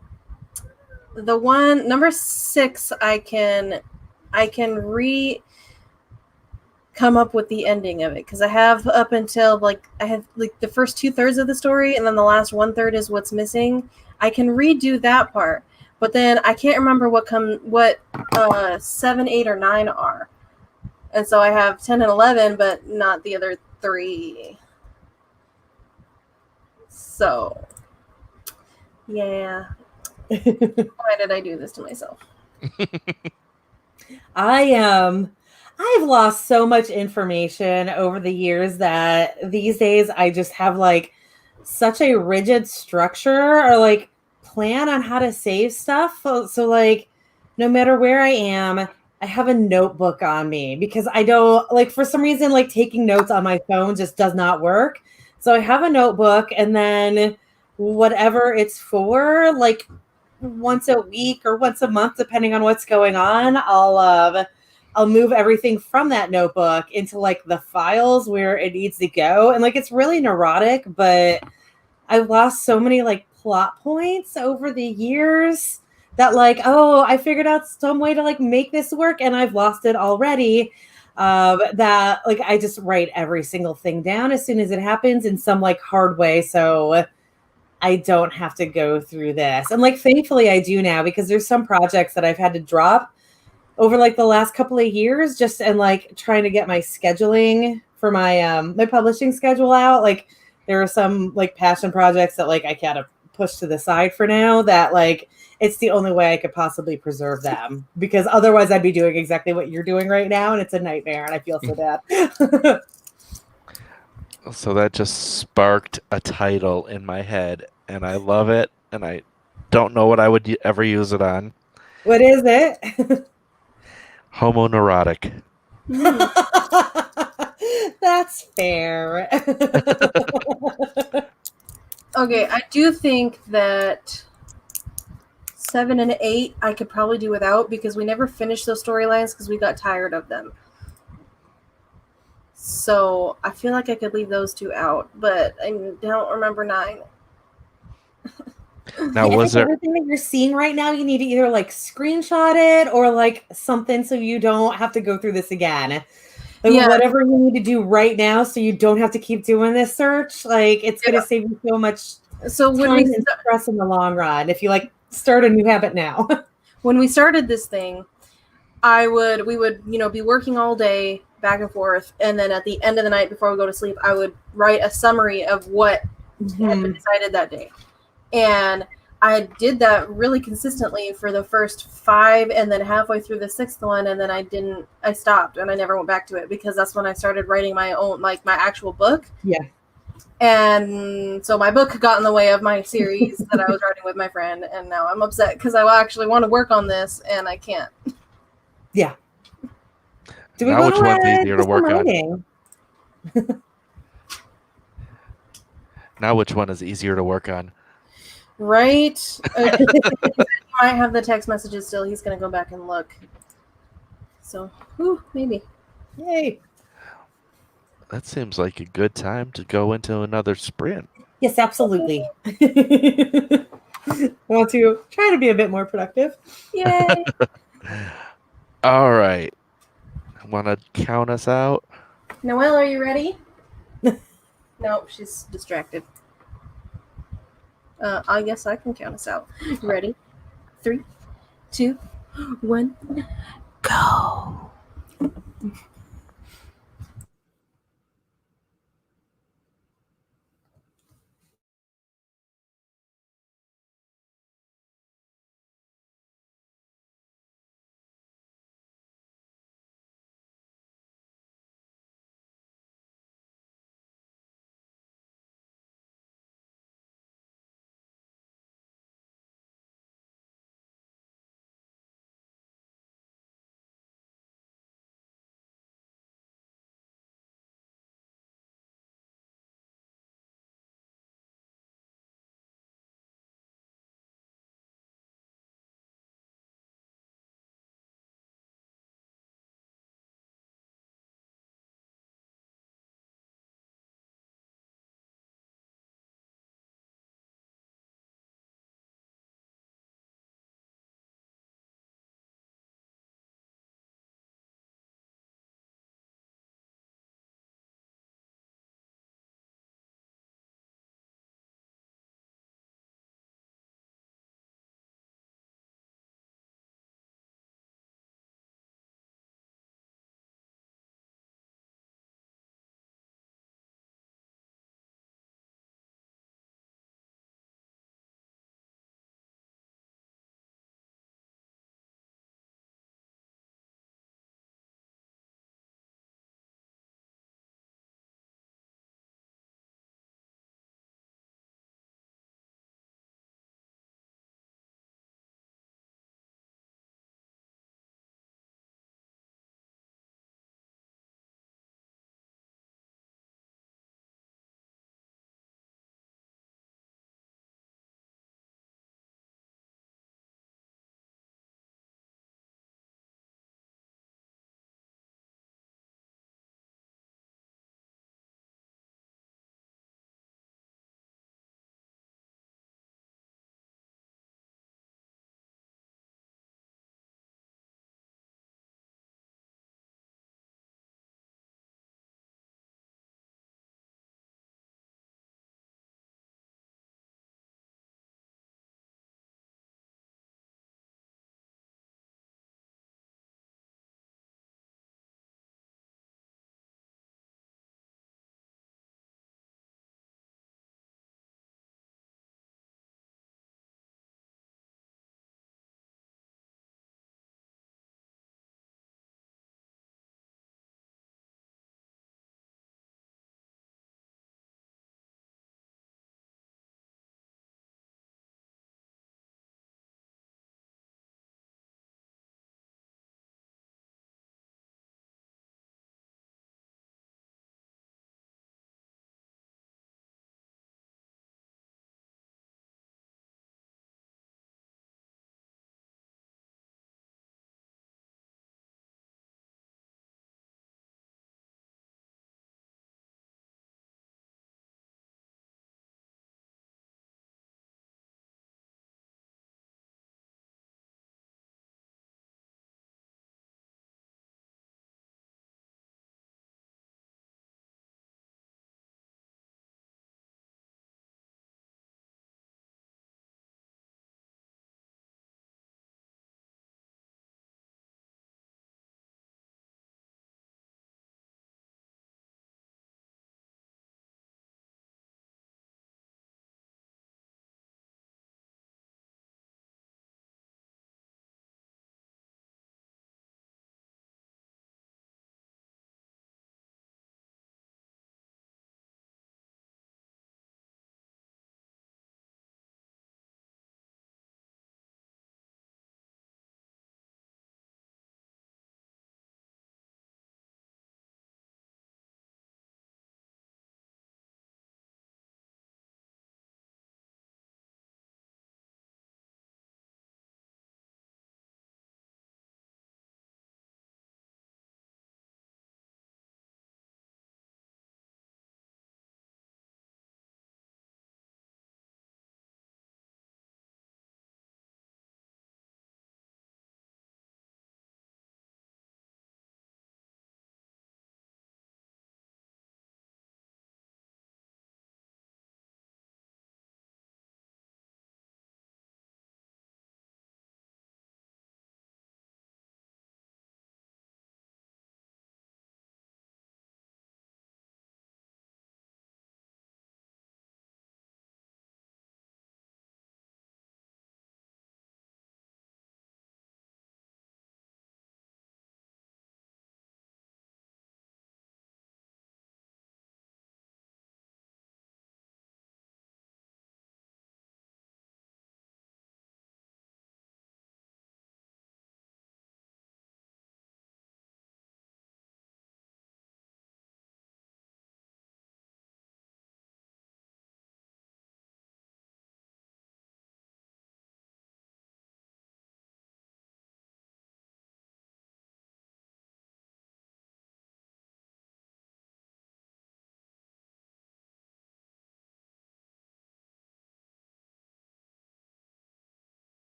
the one number 6, I can come up with the ending of it because I have up until I have the first 2/3 of the story, and then the last 1/3 is what's missing. I can redo that part, but then I can't remember what 7, 8, or 9 are, and so I have 10 and 11, but not the other 3. So, yeah. Why did I do this to myself? I've lost so much information over the years that these days I just have like such a rigid structure or like plan on how to save stuff. So like no matter where I am, I have a notebook on me because I don't like for some reason like taking notes on my phone just does not work. So I have a notebook, and then whatever it's for, like once a week or once a month, depending on what's going on, I'll move everything from that notebook into like the files where it needs to go. And like it's really neurotic, but I've lost so many like plot points over the years that like, oh, I figured out some way to like make this work, and I've lost it already. That like I just write every single thing down as soon as it happens in some like hard way, so I don't have to go through this. And like thankfully I do now, because there's some projects that I've had to drop over like the last couple of years just and like trying to get my scheduling for my my publishing schedule out. Like there are some like passion projects that like I kind of push to the side for now, that like it's the only way I could possibly preserve them, because otherwise I'd be doing exactly what you're doing right now, and it's a nightmare, and I feel so bad. So that just sparked a title in my head, and I love it, and I don't know what I would ever use it on. What is it? Homoneurotic. That's fair. Okay, I do think that 7 and 8 I could probably do without, because we never finished those storylines because we got tired of them. So I feel like I could leave those 2 out, but I don't remember 9. Now, was there everything that you're seeing right now, you need to either like screenshot it or like something so you don't have to go through this again. Like whatever you need to do right now so you don't have to keep doing this search, like it's going to save you so much time and stress in the long run if you like start a new habit now. When we started this thing, we would be working all day, back and forth, and then at the end of the night before we go to sleep, I would write a summary of what had been decided that day. And I did that really consistently for the first 5, and then halfway through the 6th one, and then I stopped and I never went back to it, because that's when I started writing my own, like my actual book. Yeah. And so my book got in the way of my series that I was writing with my friend, and now I'm upset because I actually want to work on this and I can't. Yeah. Do we Now want which one's to easier to work on? writing? Now which one is easier to work on? Right? He might have the text messages still. He's going to go back and look. So, maybe. Yay. That seems like a good time to go into another sprint. Yes, absolutely. Want to try to be a bit more productive. Yay! All right. Want to count us out? Noelle, are you ready? Nope, she's distracted. I guess I can count us out. Ready? 3, 2, 1, go!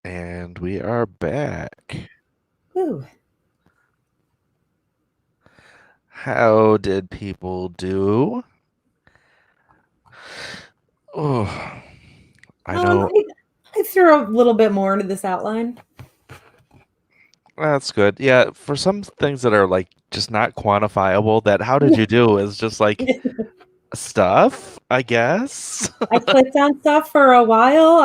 And we are back. Woo. How did people do? Oh, I know. I threw a little bit more into this outline. That's good. Yeah, for some things that are like just not quantifiable, that how did you do is just like stuff, I guess. I clicked on stuff for a while.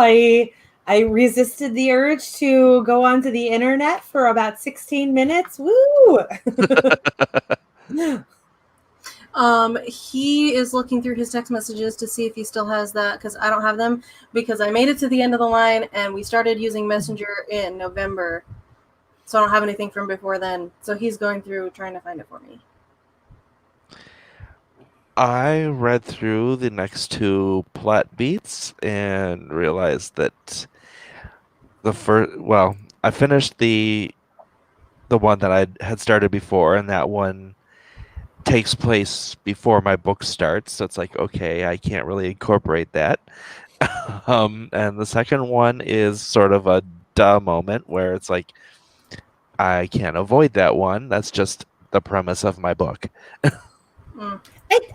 I resisted the urge to go onto the internet for about 16 minutes. Woo! He is looking through his text messages to see if he still has that, because I don't have them, because I made it to the end of the line and we started using Messenger in November. So I don't have anything from before then. So he's going through trying to find it for me. I read through the next two plot beats and realized that I finished the one that I had started before, and that one takes place before my book starts. So it's like, okay, I can't really incorporate that. And the second one is sort of a duh moment where it's like, I can't avoid that one. That's just the premise of my book.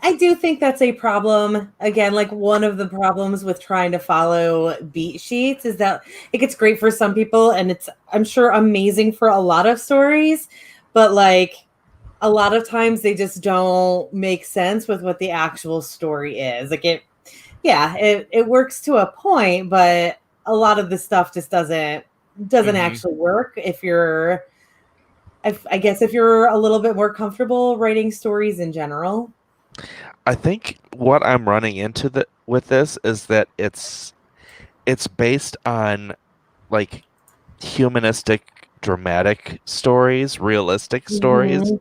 I do think that's a problem. Again, like one of the problems with trying to follow beat sheets is that it gets great for some people and it's, I'm sure, amazing for a lot of stories, but like a lot of times they just don't make sense with what the actual story is. Like it works to a point, but a lot of the stuff just doesn't actually work if you're, I guess if you're a little bit more comfortable writing stories in general. I think what I'm running into with this is that it's based on like humanistic, dramatic stories, realistic stories.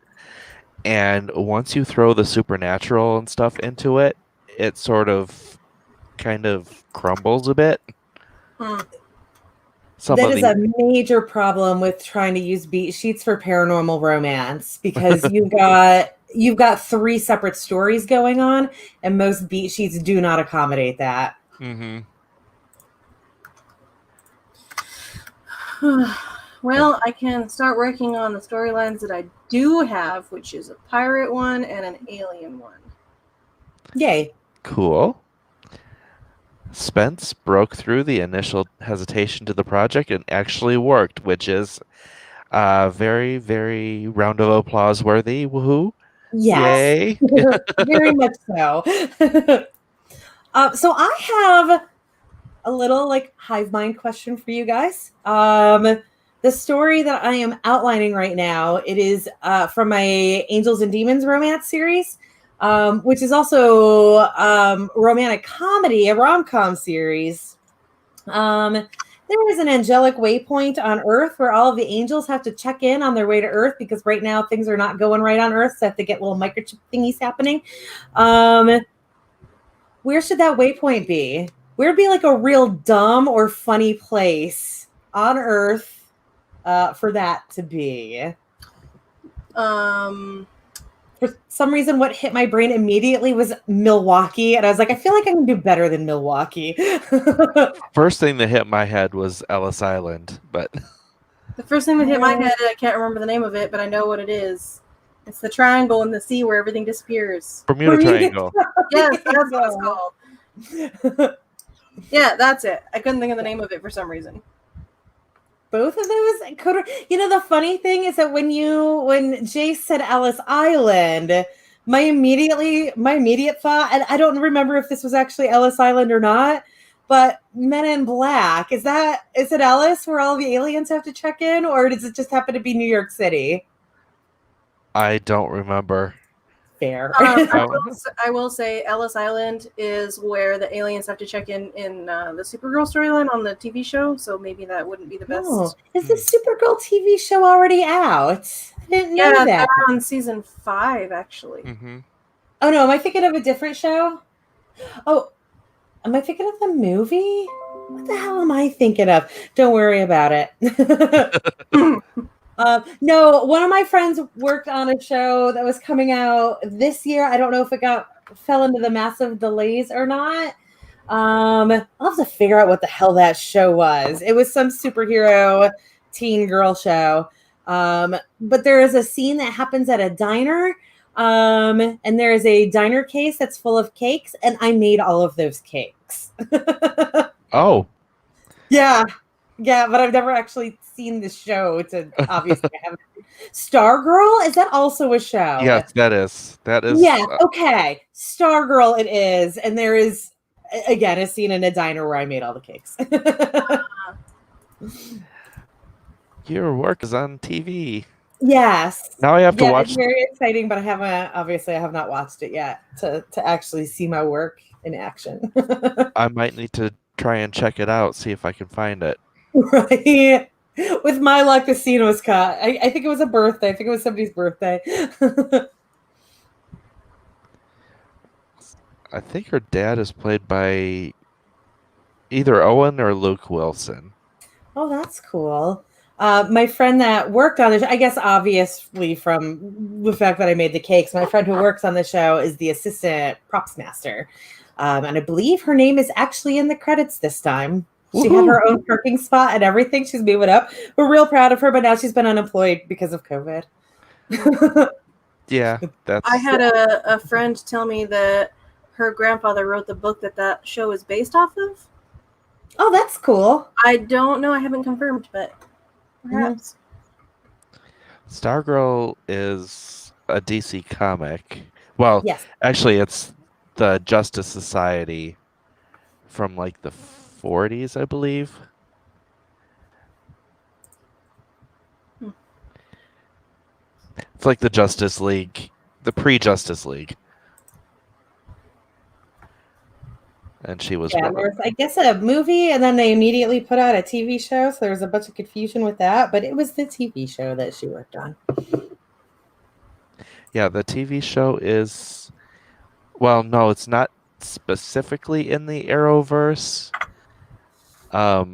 And once you throw the supernatural and stuff into it, it sort of kind of crumbles a bit. That is a major problem with trying to use beat sheets for paranormal romance, because you've got three separate stories going on, and most beat sheets do not accommodate that. Mm-hmm. Well, I can start working on the storylines that I do have, which is a pirate one and an alien one. Yay. Cool. Spence broke through the initial hesitation to the project and actually worked, which is very, very round of applause worthy. Woohoo! Yes. Yay! Very much so. So I have a little like hive mind question for you guys. The story that I am outlining right now, it is from my Angels and Demons romance series, which is also romantic comedy, a rom-com series. There is an angelic waypoint on Earth where all of the angels have to check in on their way to Earth, because right now things are not going right on Earth, so they have to get little microchip thingies happening. Where should that waypoint be? Where would be like a real dumb or funny place on Earth for that to be? For some reason, what hit my brain immediately was Milwaukee. And I was like, I feel like I can do better than Milwaukee. First thing that hit my head was Ellis Island, but... The first thing that hit my head, I can't remember the name of it, but I know what it is. It's the triangle in the sea where everything disappears. Bermuda Triangle. Yes, that's what it's called. Yeah, that's it. I couldn't think of the name of it for some reason. Both of those could, the funny thing is that when Jace said Ellis Island, my immediate thought, and I don't remember if this was actually Ellis Island or not, but Men in Black, is it Ellis where all the aliens have to check in, or does it just happen to be New York City? I don't remember. Fair. I will say Ellis Island is where the aliens have to check in the Supergirl storyline on the TV show, so maybe that wouldn't be the best. Oh, is the Supergirl TV show already out? I didn't know that. Yeah, they're on season 5, actually. Mm-hmm. Oh, no, am I thinking of a different show? Oh, am I thinking of the movie? What the hell am I thinking of? Don't worry about it. No, one of my friends worked on a show that was coming out this year. I don't know if it fell into the massive delays or not. I'll have to figure out what the hell that show was. It was some superhero teen girl show. But there is a scene that happens at a diner. And there is a diner case that's full of cakes, and I made all of those cakes. Oh, Yeah. Yeah, but I've never actually seen the show. Obviously I haven't. Stargirl? Is that also a show? yes, that is. Yeah, okay. Stargirl it is. And there is again a scene in a diner where I made all the cakes. Your work is on TV. Yes. Now I have to watch. It's very exciting, but I have not watched it yet to actually see my work in action. I might need to try and check it out, see if I can find it. Right. With my luck, the scene was cut. I think it was a birthday. I think it was somebody's birthday. I think her dad is played by either Owen or Luke Wilson. Oh, that's cool. My friend that worked on the show, I guess obviously from the fact that I made the cakes, my friend who works on the show is the assistant props master. And I believe her name is actually in the credits this time. She had her own parking spot and everything. She's moving up. We're real proud of her, but now she's been unemployed because of COVID. Yeah, that's. I had a friend tell me that her grandfather wrote the book that show is based off of. Oh, that's cool. I don't know. I haven't confirmed, but perhaps. Stargirl is a DC comic. Well, Yes. actually, it's the Justice Society from like the 40s, I believe. It's like the Justice League, the pre-Justice League. And she was Yeah, one there of was, I guess, a movie, and then they immediately put out a TV show, so there was a bunch of confusion with that, but it was the TV show that she worked on. Yeah, the TV show is. Well, no, it's not specifically in the Arrowverse. I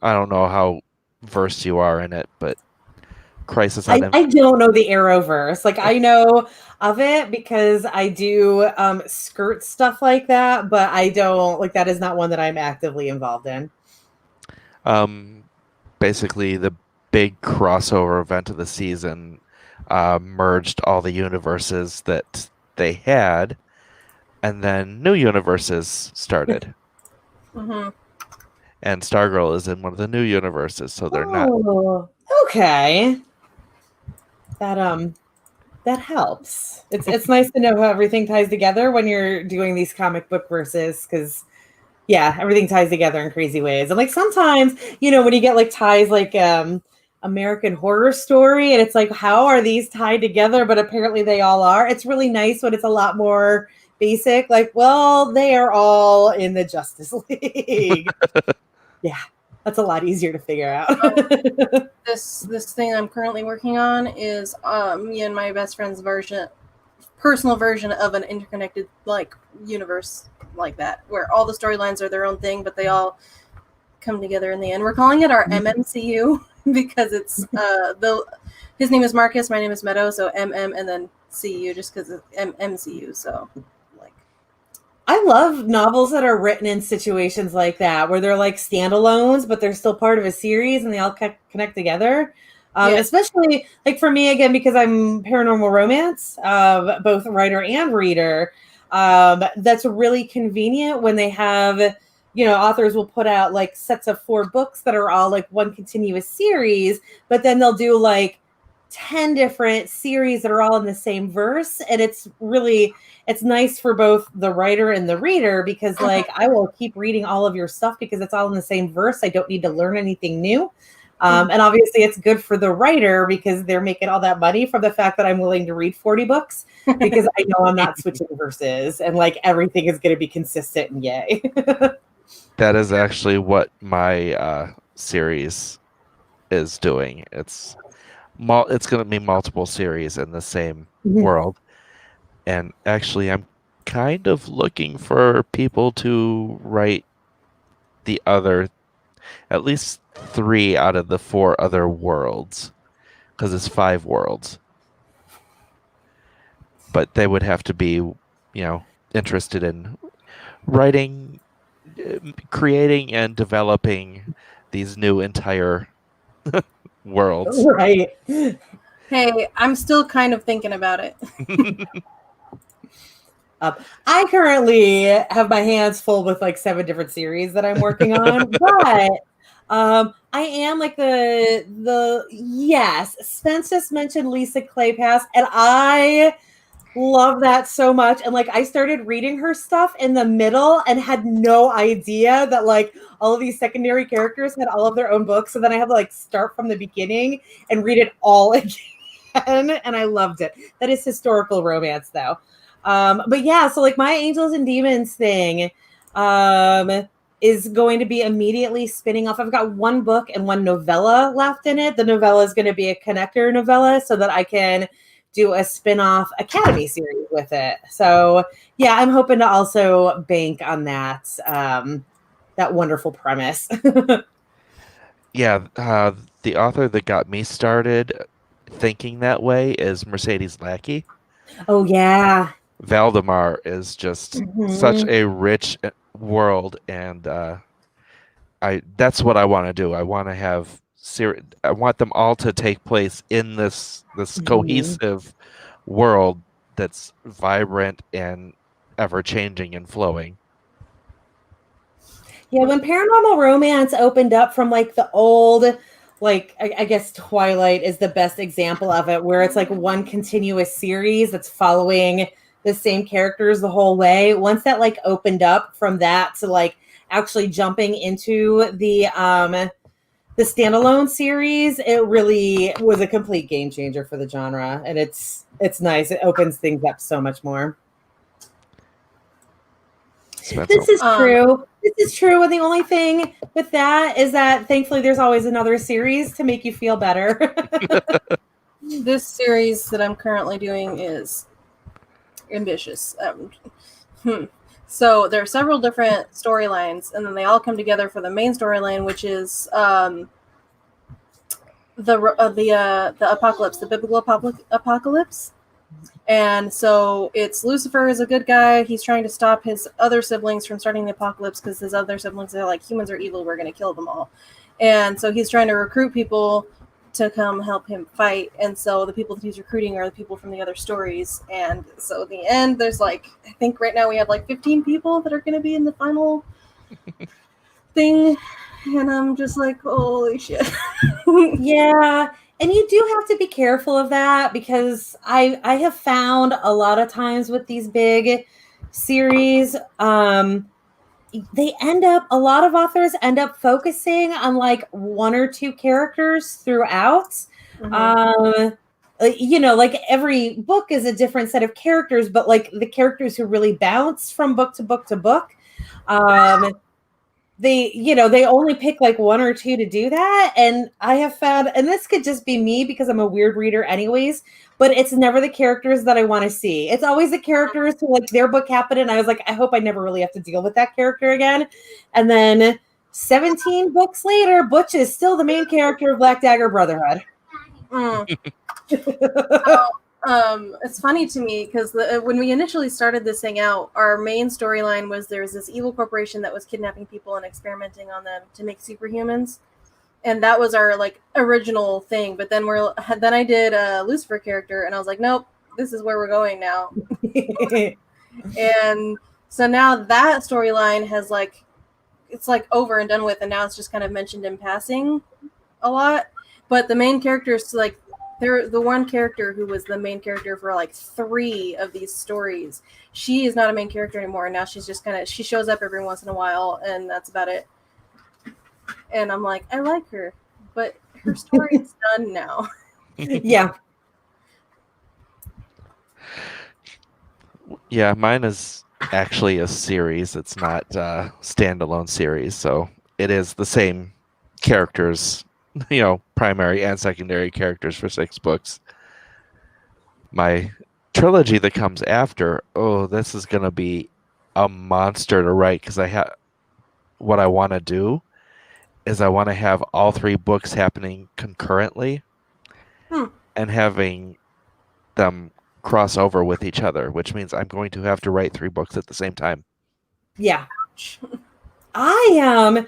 don't know how versed you are in it, but Crisis on I don't know the Arrowverse. Like, I know of it because I do skirt stuff like that, but I don't, like, that is not one that I'm actively involved in. Basically, the big crossover event of the season merged all the universes that they had, and then new universes started. Mm-hmm. And Stargirl is in one of the new universes, so they're not. Oh, okay. That helps. It's nice to know how everything ties together when you're doing these comic book verses, because yeah, everything ties together in crazy ways. And like sometimes, when you get like ties like American Horror Story, and it's like, how are these tied together? But apparently they all are. It's really nice when it's a lot more basic, like, well, they are all in the Justice League. Yeah, that's a lot easier to figure out. This thing I'm currently working on is me and my best friend's personal version of an interconnected like universe like that, where all the storylines are their own thing, but they all come together in the end. We're calling it our MMCU because it's his name is Marcus, my name is Meadow, so MM and then CU just because it's MCU. So I love novels that are written in situations like that, where they're like standalones, but they're still part of a series and they all connect together. Especially like for me, again, because I'm paranormal romance, both writer and reader. That's really convenient when they have, authors will put out like sets of 4 books that are all like one continuous series, but then they'll do like 10 different series that are all in the same verse. And it's nice for both the writer and the reader, because like I will keep reading all of your stuff because it's all in the same verse. I don't need to learn anything new. And obviously it's good for the writer because they're making all that money from the fact that I'm willing to read 40 books because I know I'm not switching verses and like everything is going to be consistent and yay. That is actually what my series is doing. It's going to be multiple series in the same world. And actually, I'm kind of looking for people to write the other, at least 3 out of the 4 other worlds, because it's 5 worlds. But they would have to be, interested in writing, creating, and developing these new entire worlds. Right. Hey, I'm still kind of thinking about it. I currently have my hands full with like 7 different series that I'm working on, but I am like yes, Spence just mentioned Lisa Kleypas, and I love that so much. And like I started reading her stuff in the middle and had no idea that like all of these secondary characters had all of their own books. So then I had to like start from the beginning and read it all again. And I loved it. That is historical romance though. But yeah, so like my Angels and Demons thing is going to be immediately spinning off. I've got 1 book and 1 novella left in it. The novella is going to be a connector novella so that I can do a spin-off Academy series with it. So yeah, I'm hoping to also bank on that that wonderful premise. Yeah, the author that got me started thinking that way is Mercedes Lackey. Oh yeah. Valdemar is just such a rich world, and that's what I want to do. I want to have I want them all to take place in this cohesive world that's vibrant and ever changing and flowing. Yeah, when paranormal romance opened up from like the old, like I guess Twilight is the best example of it, where it's like one continuous series that's following the same characters the whole way. Once that like opened up from that to like actually jumping into the standalone series, it really was a complete game changer for the genre, and it's nice. It opens things up so much more. This is true. This is true. And the only thing with that is that thankfully there's always another series to make you feel better. This series that I'm currently doing is ambitious. So there are several different storylines, and then they all come together for the main storyline, which is the apocalypse, the biblical apocalypse. And so it's Lucifer is a good guy. He's trying to stop his other siblings from starting the apocalypse because his other siblings are like, humans are evil, we're going to kill them all. And so he's trying to recruit people to come help him fight. And so the people that he's recruiting are the people from the other stories. And so in the end, there's like, I think right now we have like 15 people that are going to be in the final thing. And I'm just like, holy shit. Yeah. And you do have to be careful of that, because I have found a lot of times with these big series, a lot of authors end up focusing on like 1 or 2 characters throughout. Like every book is a different set of characters, but like the characters who really bounce from book to book to book, they only pick like 1 or 2 to do that. And I have found, and this could just be me because I'm a weird reader anyways, but it's never the characters that I want to see. It's always the characters who like their book happened and I was like, I hope I never really have to deal with that character again. And then 17 books later, Butch is still the main character of Black Dagger Brotherhood. It's funny to me because when we initially started this thing out, our main storyline was there was this evil corporation that was kidnapping people and experimenting on them to make superhumans, and that was our like original thing. But then I did a Lucifer character, and I was like, nope, this is where we're going now. And so now that storyline has like, it's like over and done with, and now it's just kind of mentioned in passing a lot. But the main characters, like, the one character who was the main character for like 3 of these stories, she is not a main character anymore. And now she's just she shows up every once in a while, and that's about it. And I'm like, I like her, but her story is done now. Yeah. Yeah, mine is actually a series. It's not a standalone series, so it is the same characters, primary and secondary characters for 6 books. My trilogy that comes after, this is going to be a monster to write, because what I want to do is I want to have all 3 books happening concurrently and having them cross over with each other, which means I'm going to have to write 3 books at the same time. Yeah. I am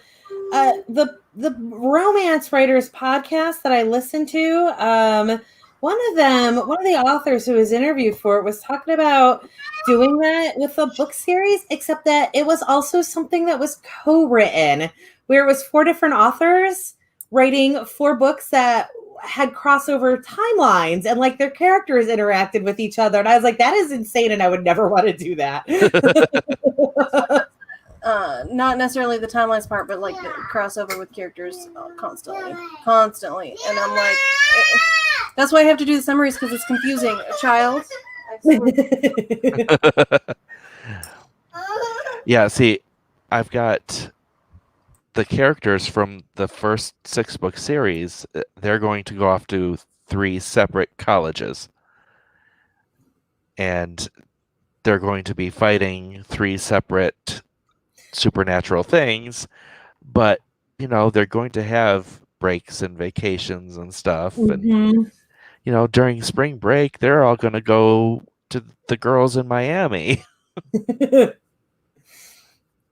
the romance writers podcast that I listen to. One of the authors who was interviewed for it was talking about doing that with a book series, except that it was also something that was co-written, where it was 4 different authors writing 4 books that had crossover timelines and like their characters interacted with each other. And I was like, that is insane, and I would never want to do that. Not necessarily the timelines part, but like the crossover with characters constantly. And I'm like, that's why I have to do the summaries, because it's confusing. Child. Yeah, see, I've got the characters from the first 6-book series. They're going to go off to 3 separate colleges. And they're going to be fighting 3 separate supernatural things, but they're going to have breaks and vacations and stuff. And during spring break they're all going to go to the girls in Miami.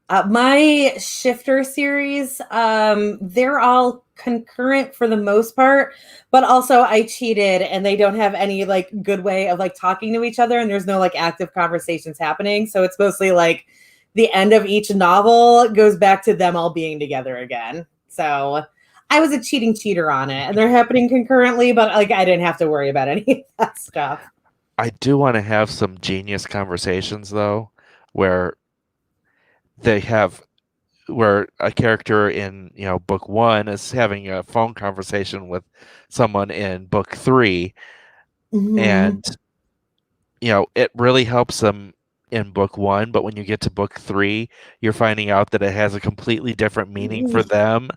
My Shifter series, they're all concurrent for the most part, but also I cheated and they don't have any like good way of like talking to each other, and there's no like active conversations happening, so it's mostly like the end of each novel goes back to them all being together again. So I was a cheating cheater on it, and they're happening concurrently, but like I didn't have to worry about any of that stuff. I do want to have some genius conversations though, where a character in book 1 is having a phone conversation with someone in book 3, and it really helps them in book 1, but when you get to book 3 you're finding out that it has a completely different meaning for them,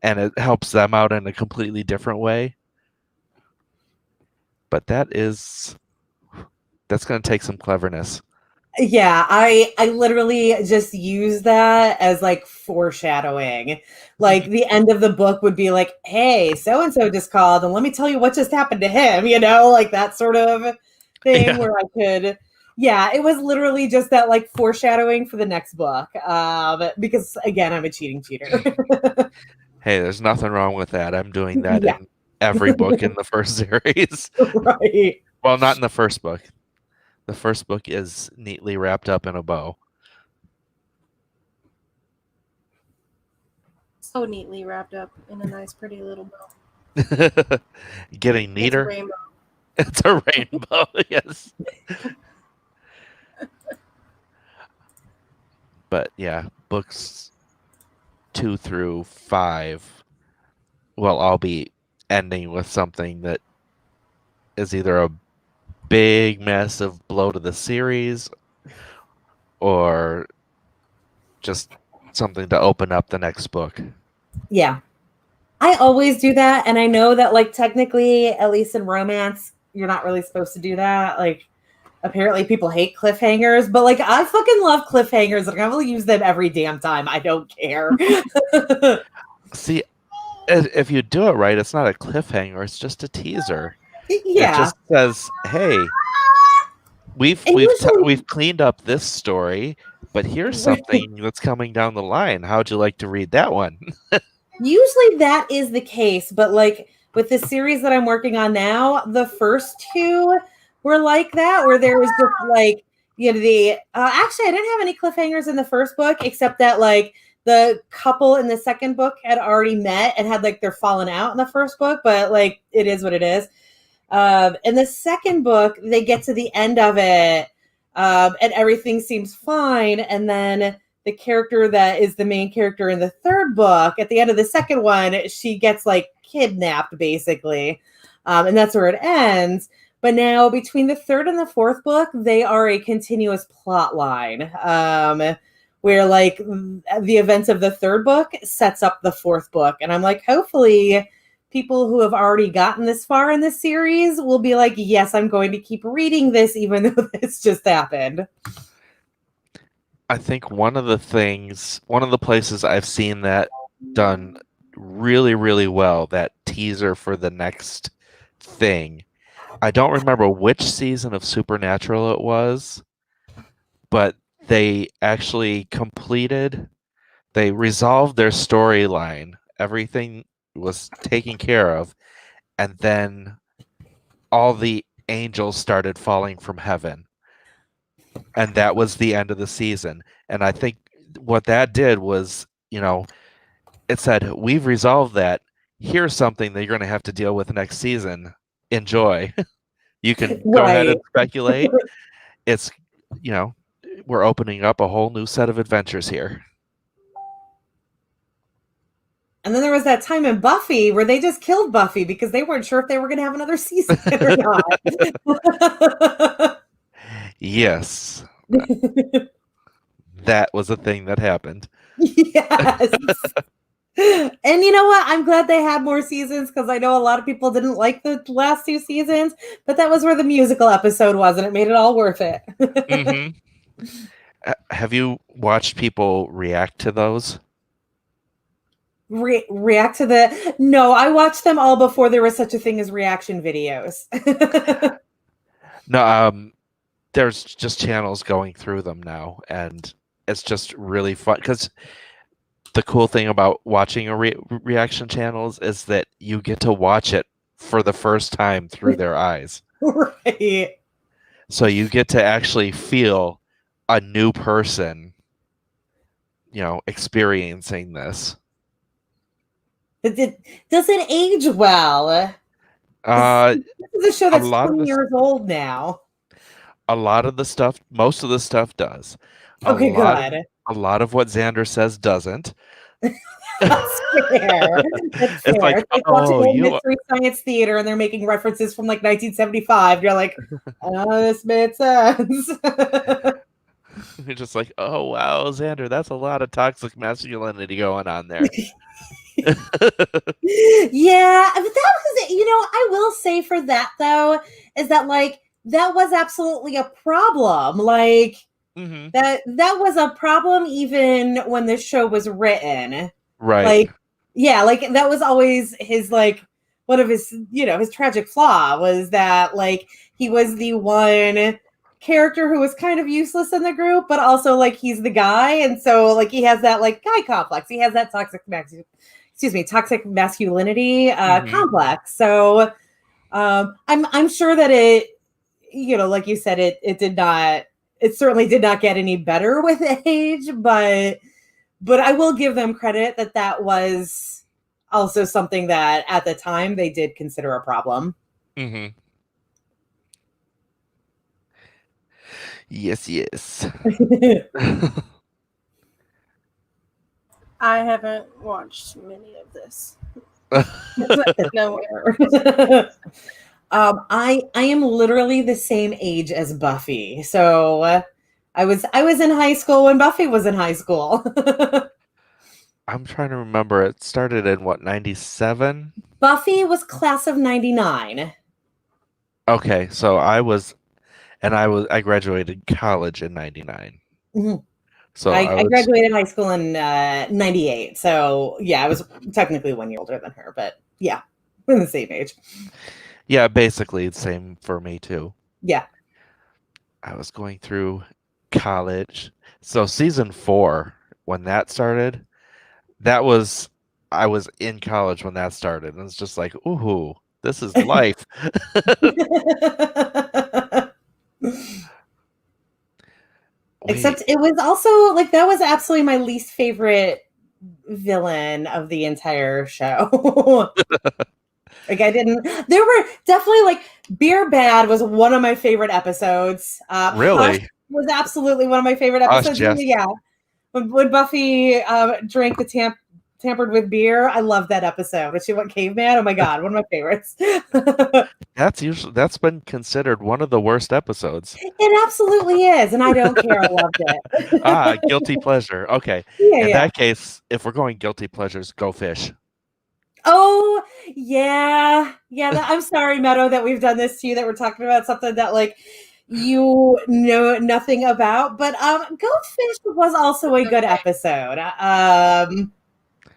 and it helps them out in a completely different way. But that's going to take some cleverness. Yeah, I literally just use that as like foreshadowing. Like the end of the book would be like, hey, so-and-so just called and let me tell you what just happened to him, like that sort of thing where I could, it was literally just that like foreshadowing for the next book. Because again, I'm a cheating cheater. Hey, there's nothing wrong with that. I'm doing that in every book in the first series. Right. Well, not in the first book. The first book is neatly wrapped up in a bow. So neatly wrapped up in a nice, pretty little bow. Getting neater. It's a rainbow. It's a rainbow, yes. But yeah, books 2 through 5 will all be ending with something that is either a big massive blow to the series or just something to open up the next book. Yeah. I always do that, and I know that like technically, at least in romance, you're not really supposed to do that. Like apparently people hate cliffhangers, but like I fucking love cliffhangers and I will use them every damn time. I don't care. See, if you do it right, it's not a cliffhanger, it's just a teaser. Yeah. It just says, hey, we've cleaned up this story, but here's something that's coming down the line. How'd you like to read that one? Usually that is the case, but like with the series that I'm working on now, the first 2 were like that, where there was just like, actually I didn't have any cliffhangers in the first book, except that like the couple in the second book had already met and had like they're fallen out in the first book, but like it is what it is. In the second book, they get to the end of it, and everything seems fine. And then the character that is the main character in the third book, at the end of the second one, she gets like kidnapped, basically. And that's where it ends. But now between the third and the fourth book, they are a continuous plot line, where like the events of the third book sets up the fourth book. And I'm like, hopefully people who have already gotten this far in the series will be like, yes, I'm going to keep reading this, even though this just happened. I think one of the places I've seen that done really, really well, that teaser for the next thing. I don't remember which season of Supernatural it was, but they actually they resolved their storyline. Everything was taken care of, and then all the angels started falling from heaven. And that was the end of the season. And I think what that did was, it said, we've resolved that. Here's something that you're going to have to deal with next season. Enjoy. You can go ahead and speculate. It's, we're opening up a whole new set of adventures here. And then there was that time in Buffy where they just killed Buffy because they weren't sure if they were going to have another season or not. Yes. That was a thing that happened. Yes. And you know what? I'm glad they had more seasons because I know a lot of people didn't like the last 2 seasons, but that was where the musical episode was, and it made it all worth it. Mm-hmm. Have you watched people react to those? React to the... No, I watched them all before there was such a thing as reaction videos. No, there's just channels going through them now, and it's just really fun because the cool thing about watching a reaction channels is that you get to watch it for the first time through their eyes. Right. So you get to actually feel a new person, experiencing this. Does it age well? This is a show that's 20 years old now. A lot of the stuff, most of the stuff does. Okay, good. A lot of what Xander says doesn't. That's fair. That's fair. It's like, watching Mystery Science Theater and they're making references from like 1975. You're like, oh, this made sense. You're just like, oh, wow, Xander, that's a lot of toxic masculinity going on there. Yeah, but that was, I will say for that, though, is that, like, that was absolutely a problem. Like, mm-hmm. that was a problem even when the show was written. Right. Like, yeah, like, that was always his, like, one of his, his tragic flaw was that, like, he was the one character who was kind of useless in the group, but also, like, he's the guy. And so, like, he has that, like, guy complex. He has that toxic masculinity complex. So I'm sure that it, like you said, it certainly did not get any better with age, but I will give them credit that was also something that at the time they did consider a problem. Mm-hmm. Yes. I haven't watched many of this. No. I am literally the same age as Buffy. So I was in high school when Buffy was in high school. I'm trying to remember. It started in what, 97? Buffy was class of 99. Okay, so I graduated college in 99. Mm-hmm. So I graduated high school in 98. So yeah, I was technically 1 year older than her, but yeah, we're the same age. Yeah, basically the same for me too. Yeah. I was going through college. So season 4, when that started, I was in college when that started. And it's just like, ooh, this is life. Except it was also like, that was absolutely my least favorite villain of the entire show. Like, there were definitely, like, Beer Bad was one of my favorite episodes. Really? Hush was absolutely one of my favorite episodes. Yes. Yeah. When Buffy drank the tampered with beer, I love that episode. When she went caveman, oh my God, one of my favorites. That's been considered one of the worst episodes. It absolutely is, and I don't care. I loved it. Guilty pleasure. Okay. Yeah, In that case, if we're going guilty pleasures, Go Fish. Oh, yeah. Yeah, I'm sorry, Meadow, that we've done this to you, that we're talking about something that, like, you know nothing about. But Go Fish was also a good episode.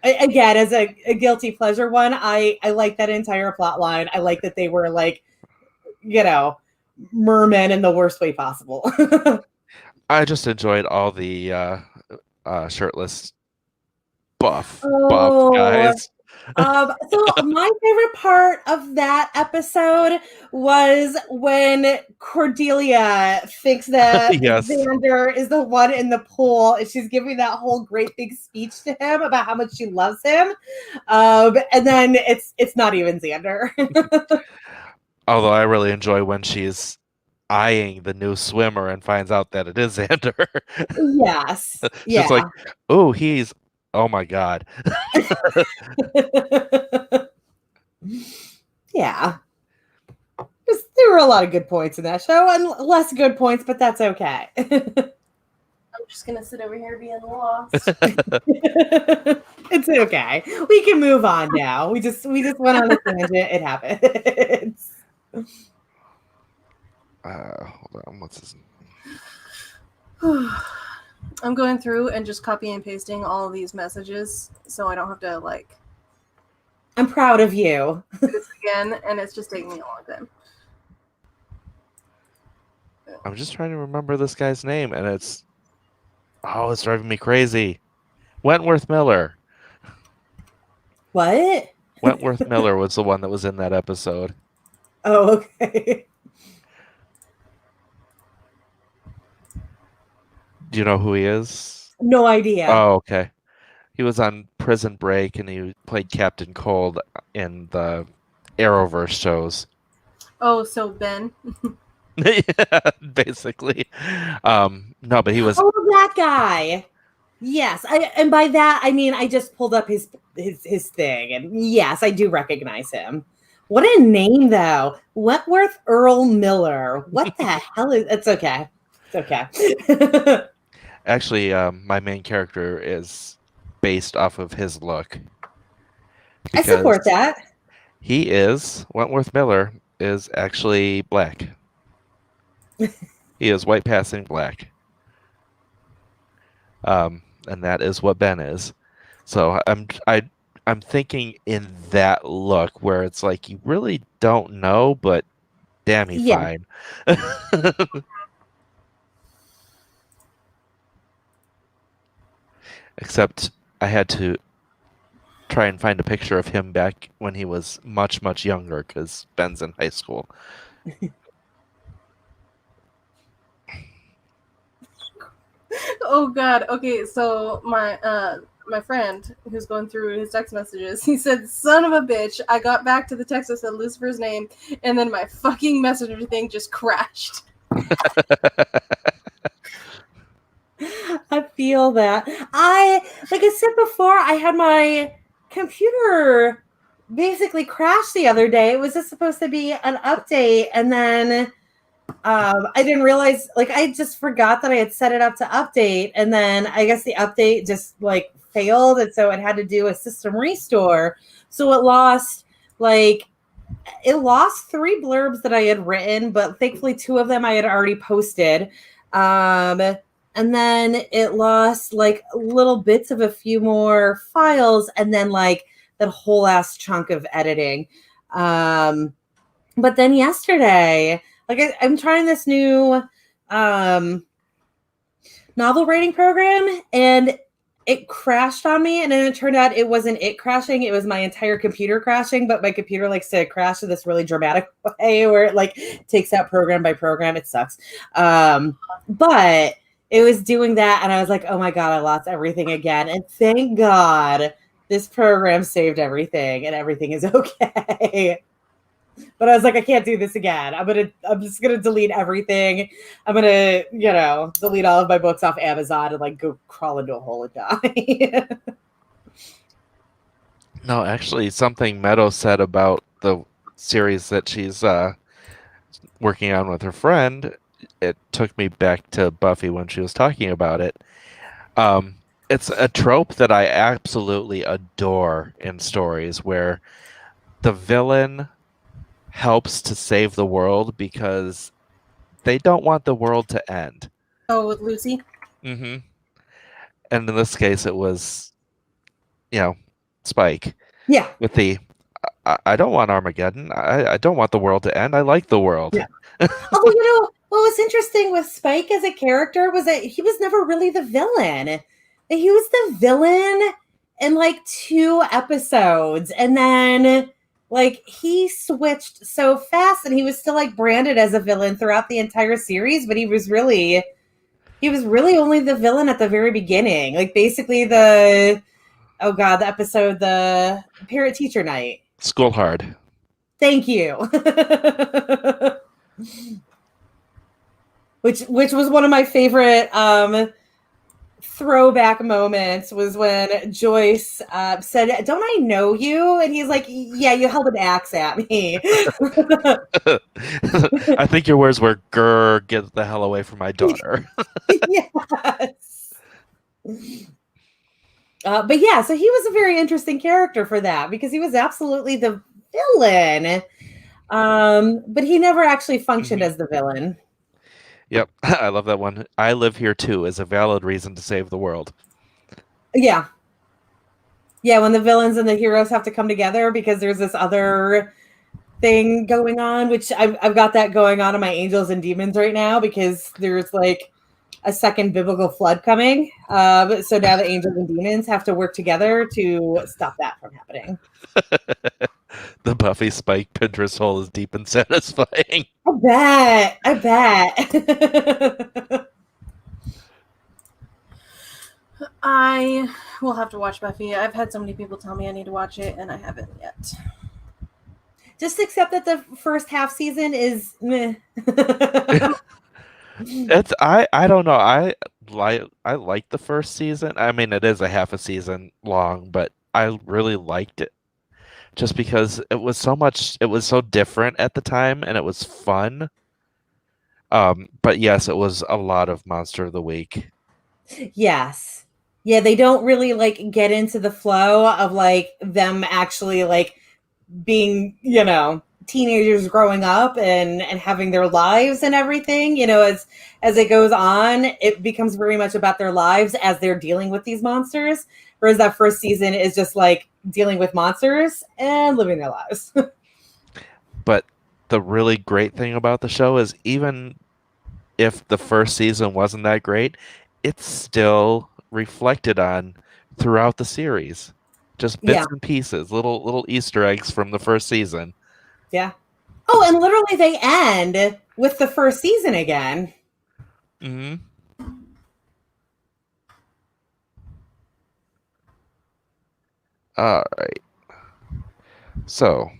Again, as a guilty pleasure one, I like that entire plot line. I like that they were, like, mermen in the worst way possible. I just enjoyed all the shirtless buff Oh, guys. so my favorite part of that episode was when Cordelia thinks that Yes. Xander is the one in the pool, and she's giving that whole great big speech to him about how much she loves him. And then it's not even Xander. Although I really enjoy when she's eyeing the new swimmer and finds out that it is Xander. Yes. She's Yeah. like, oh, oh my God. Yeah. There were a lot of good points in that show and less good points, but that's okay. I'm just gonna sit over here being lost. It's okay. We can move on now. We just went on a tangent. It happens. Hold on, what's his I'm going through and just copying and pasting all of these messages so I don't have to like I'm proud of you. do this again, and it's just taking me a long time. I'm just trying to remember this guy's name, and it's driving me crazy. Wentworth Miller. What? Wentworth Miller was the one that was in that episode. Oh, okay. Do you know who he is? No idea. Oh, okay. He was on Prison Break, and he played Captain Cold in the Arrowverse shows. Oh, so Ben. Yeah, basically. No, but he was. Oh, that guy. Yes, and by that I mean I just pulled up his thing, and yes, I do recognize him. What a name, though, Wentworth Earl Miller. What the hell is? It's okay. It's okay. Actually, my main character is based off of his look. I support Because that. Wentworth Miller is actually black. He is white passing black. And that is what Ben is. So I'm thinking in that look where it's like you really don't know, but damn, he's Yeah. fine. Except I had to try and find a picture of him back when he was much, much younger because Ben's in high school. Oh God. Okay, so my friend who's going through his text messages, he said, "Son of a bitch, I got back to the text that said Lucifer's name, and then my fucking messenger thing just crashed." I feel that. Like I said before, I had my computer basically crash the other day. It was just supposed to be an update, and then I didn't realize, like, I just forgot that I had set it up to update, and then I guess the update just like failed, and so it had to do a system restore. So it lost 3 blurbs that I had written, but thankfully 2 of them I had already posted. And then it lost like little bits of a few more files, and then like that whole ass chunk of editing. But then yesterday, like I'm trying this new novel writing program, and it crashed on me, and then it turned out it wasn't it crashing, it was my entire computer crashing, but my computer likes to crash in this really dramatic way where it like takes out program by program. It sucks. But it was doing that, and I was like, oh my God, I lost everything again. And thank God this program saved everything, and everything is okay. But I was like, I can't do this again. I'm just gonna delete everything. I'm gonna, delete all of my books off Amazon and like go crawl into a hole and die. No, actually, something Meadow said about the series that she's working on with her friend, it took me back to Buffy when she was talking about it. It's a trope that I absolutely adore in stories where the villain helps to save the world because they don't want the world to end. Oh, with Lucy? Mm-hmm. And in this case, it was, Spike. Yeah. With the, I don't want Armageddon. I don't want the world to end. I like the world. Yeah. Although, Well, what's interesting with Spike as a character was that he was never really the villain. He was the villain in like 2 episodes, and then like he switched so fast, and he was still like branded as a villain throughout the entire series, but he was really only the villain at the very beginning. Like basically the episode, the parent teacher night. School Hard. Thank you. which was one of my favorite throwback moments was when Joyce said, "Don't I know you?" And he's like, "Yeah, you held an axe at me." I think your words were, "Grr, get the hell away from my daughter." Yes. But yeah, so he was a very interesting character for that because he was absolutely the villain. But he never actually functioned as the villain. Yep, I love that one. I live here too is a valid reason to save the world. Yeah. Yeah, when the villains and the heroes have to come together because there's this other thing going on, which I've got that going on in my Angels and Demons right now because there's like a second biblical flood coming. So now the Angels and Demons have to work together to stop that from happening. The Buffy Spike Pinterest hole is deep and satisfying. I bet. I will have to watch Buffy. I've had so many people tell me I need to watch it, and I haven't yet. Just accept that the first half season is meh. I don't know. I like the first season. I mean, it is a half a season long, but I really liked it just because it was so different at the time and it was fun. But yes, it was a lot of Monster of the Week. Yes. Yeah, they don't really like get into the flow of like them actually like being, teenagers growing up and having their lives and everything. As it goes on, it becomes very much about their lives as they're dealing with these monsters. Whereas that first season is just like dealing with monsters and living their lives. But the really great thing about the show is even if the first season wasn't that great, it's still reflected on throughout the series. Just bits and pieces, little Easter eggs from the first season. Yeah. Oh, and literally they end with the first season again. Mm-hmm. All right. So,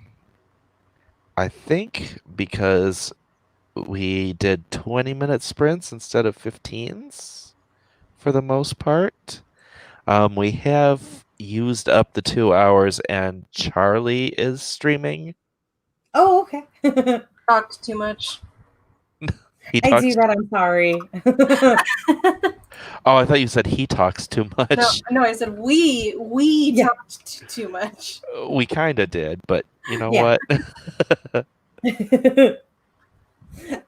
I think because we did 20-minute sprints instead of 15s for the most part, we have used up the 2 hours and Charlie is streaming. Oh, okay. Talked too much. I do that. I'm sorry. Oh, I thought you said he talks too much. No, I said we talked too much. We kind of did, but you know what?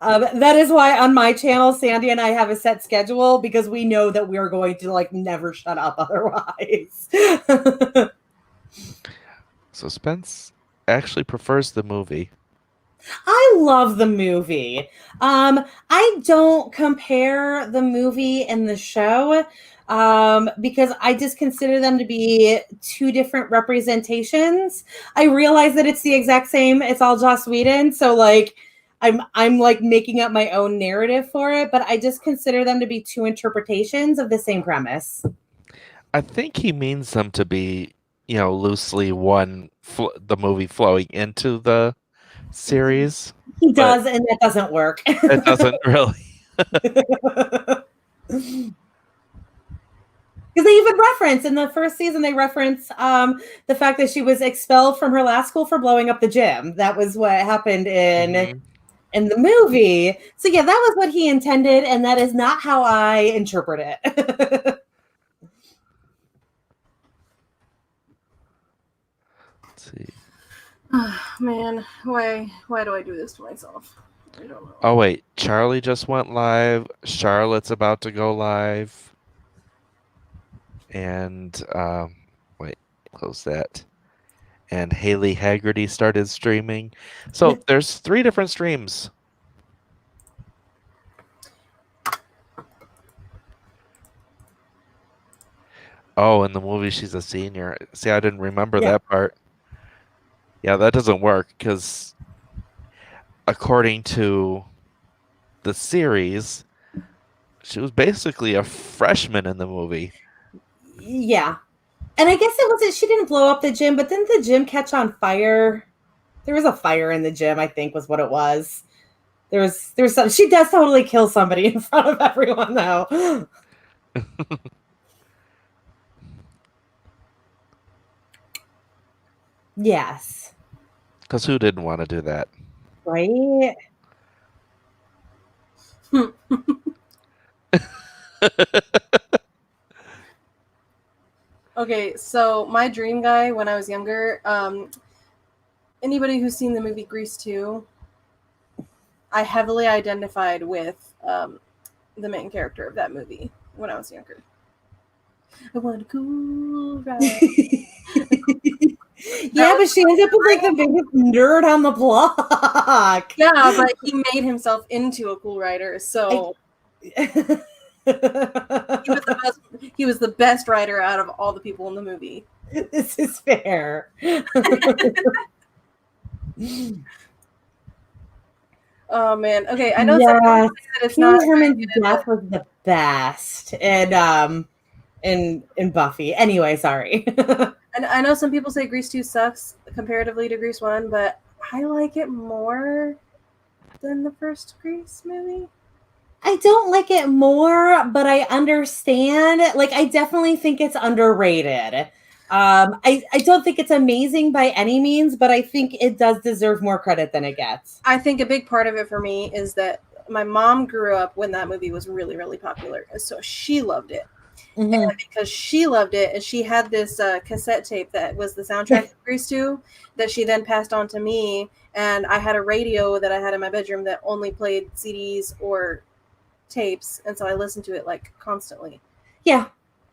That is why on my channel, Sandy and I have a set schedule because we know that we are going to like never shut up otherwise. So Spence actually prefers the movie. I love the movie. I don't compare the movie and the show because I just consider them to be 2 different representations. I realize that it's the exact same. It's all Joss Whedon. So like I'm like making up my own narrative for it, but I just consider them to be 2 interpretations of the same premise. I think he means them to be, loosely the movie flowing into the series. He does, and that doesn't work. It doesn't really. Because they even reference in the first season, they reference the fact that she was expelled from her last school for blowing up the gym. That was what happened in the movie. So yeah, that was what he intended, and that is not how I interpret it. Let's see. Man, why do I do this to myself? I don't know. Oh wait, Charlie just went live. Charlotte's about to go live. And wait, close that. And Haley Haggerty started streaming. So there's 3 different streams. Oh, in the movie, she's a senior. See, I didn't remember Yeah. that part. Yeah, that doesn't work because according to the series, she was basically a freshman in the movie. Yeah. And I guess it wasn't, she didn't blow up the gym, but didn't the gym catch on fire? There was a fire in the gym, I think was what it was. There's some, she does totally kill somebody in front of everyone though. Yes. Because who didn't want to do that? Right? Okay, so my dream guy when I was younger, anybody who's seen the movie Grease 2, I heavily identified with the main character of that movie when I was younger. I want a cool ride. Yeah, but she ends up with like the biggest nerd on the block. Yeah, but he made himself into a cool writer, so he was the best writer out of all the people in the movie. This is fair. Oh man. Okay, I know Yes. some people say that it's Pee not Herman's death was the best, and in Buffy. Anyway, sorry. and I know some people say Grease 2 sucks comparatively to Grease 1, but I like it more than the first Grease movie. I don't like it more, but I understand. Like, I definitely think it's underrated. I don't think it's amazing by any means, but I think it does deserve more credit than it gets. I think a big part of it for me is that my mom grew up when that movie was really, really popular, so she loved it. Mhm. And because she loved it, and she had this cassette tape that was the soundtrack of Grease 2 that she then passed on to me, and I had a radio that I had in my bedroom that only played CDs or tapes, and so I listened to it like constantly. Yeah.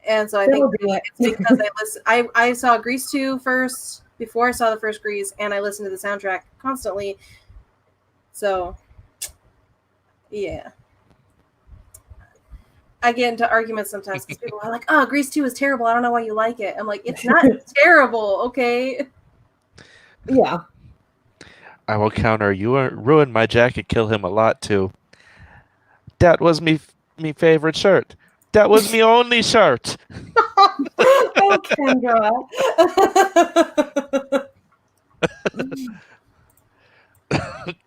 And so I That'll think do it. it's because I saw Grease 2 first before I saw the first Grease, and I listened to the soundtrack constantly. So, yeah. I get into arguments sometimes because people are like, "Oh, Grease 2 is terrible. I don't know why you like it." I'm like, "It's not terrible, okay?" Yeah. I will counter. You ruined my jacket. Kill him a lot too. That was me favorite shirt. That was me only shirt. Oh, Kendra.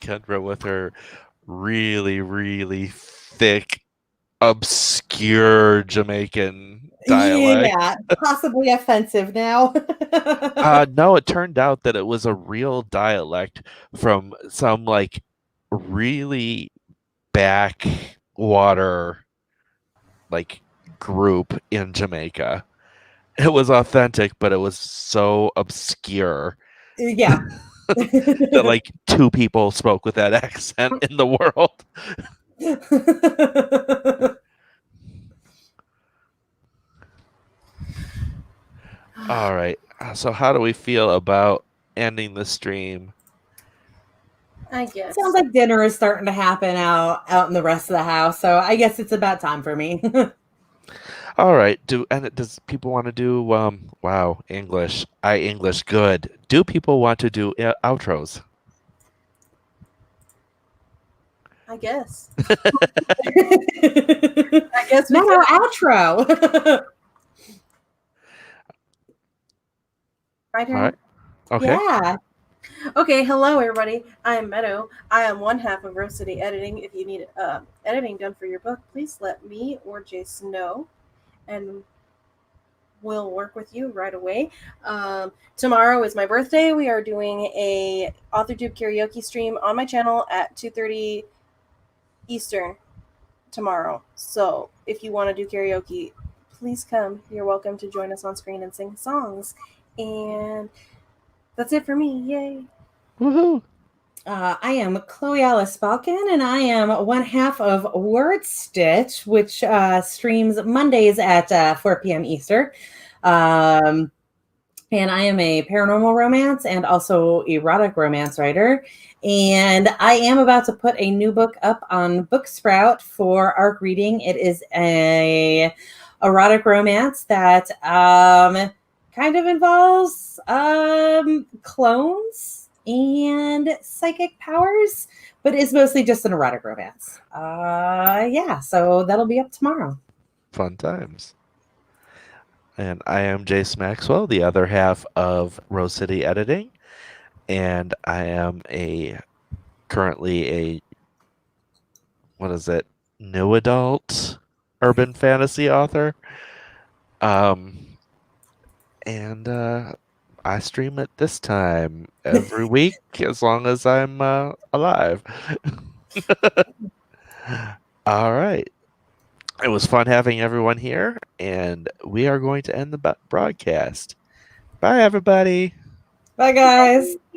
Kendra with her really, really thick, obscure Jamaican dialect. Yeah, possibly offensive now. No, it turned out that it was a real dialect from some like really backwater like group in Jamaica. It was authentic, but it was so obscure Yeah. that like two people spoke with that accent in the world. All right. So how do we feel about ending the stream? I guess. Sounds like dinner is starting to happen out in the rest of the house, so I guess it's about time for me. All right. Does people want to do wow, English. English good. Do people want to do outros? I guess. I guess we Not our outro. My turn. All right. Okay. Yeah. Okay, hello everybody. I am Meadow. I am one half of Rose City Editing. If you need editing done for your book, please let me or Jason know, and we'll work with you right away. Tomorrow is my birthday. We are doing a AuthorTube karaoke stream on my channel at 2:30 Eastern tomorrow. So if you want to do karaoke, please come. You're welcome to join us on screen and sing songs. And that's it for me. Yay. Woohoo. I am Chloe Alice Balkin, and I am one half of Word Stitch, which streams Mondays at 4 p.m. Eastern. And I am a paranormal romance and also erotic romance writer. And I am about to put a new book up on Booksprout for ARC reading. It is a erotic romance that kind of involves clones and psychic powers, but is mostly just an erotic romance. Yeah, so that'll be up tomorrow. Fun times. And I am Jace Maxwell, the other half of Rose City Editing, and I am currently a new adult urban fantasy author. And I stream it this time every week as long as I'm alive. All right. It was fun having everyone here, and we are going to end the broadcast. Bye, everybody. Bye, guys.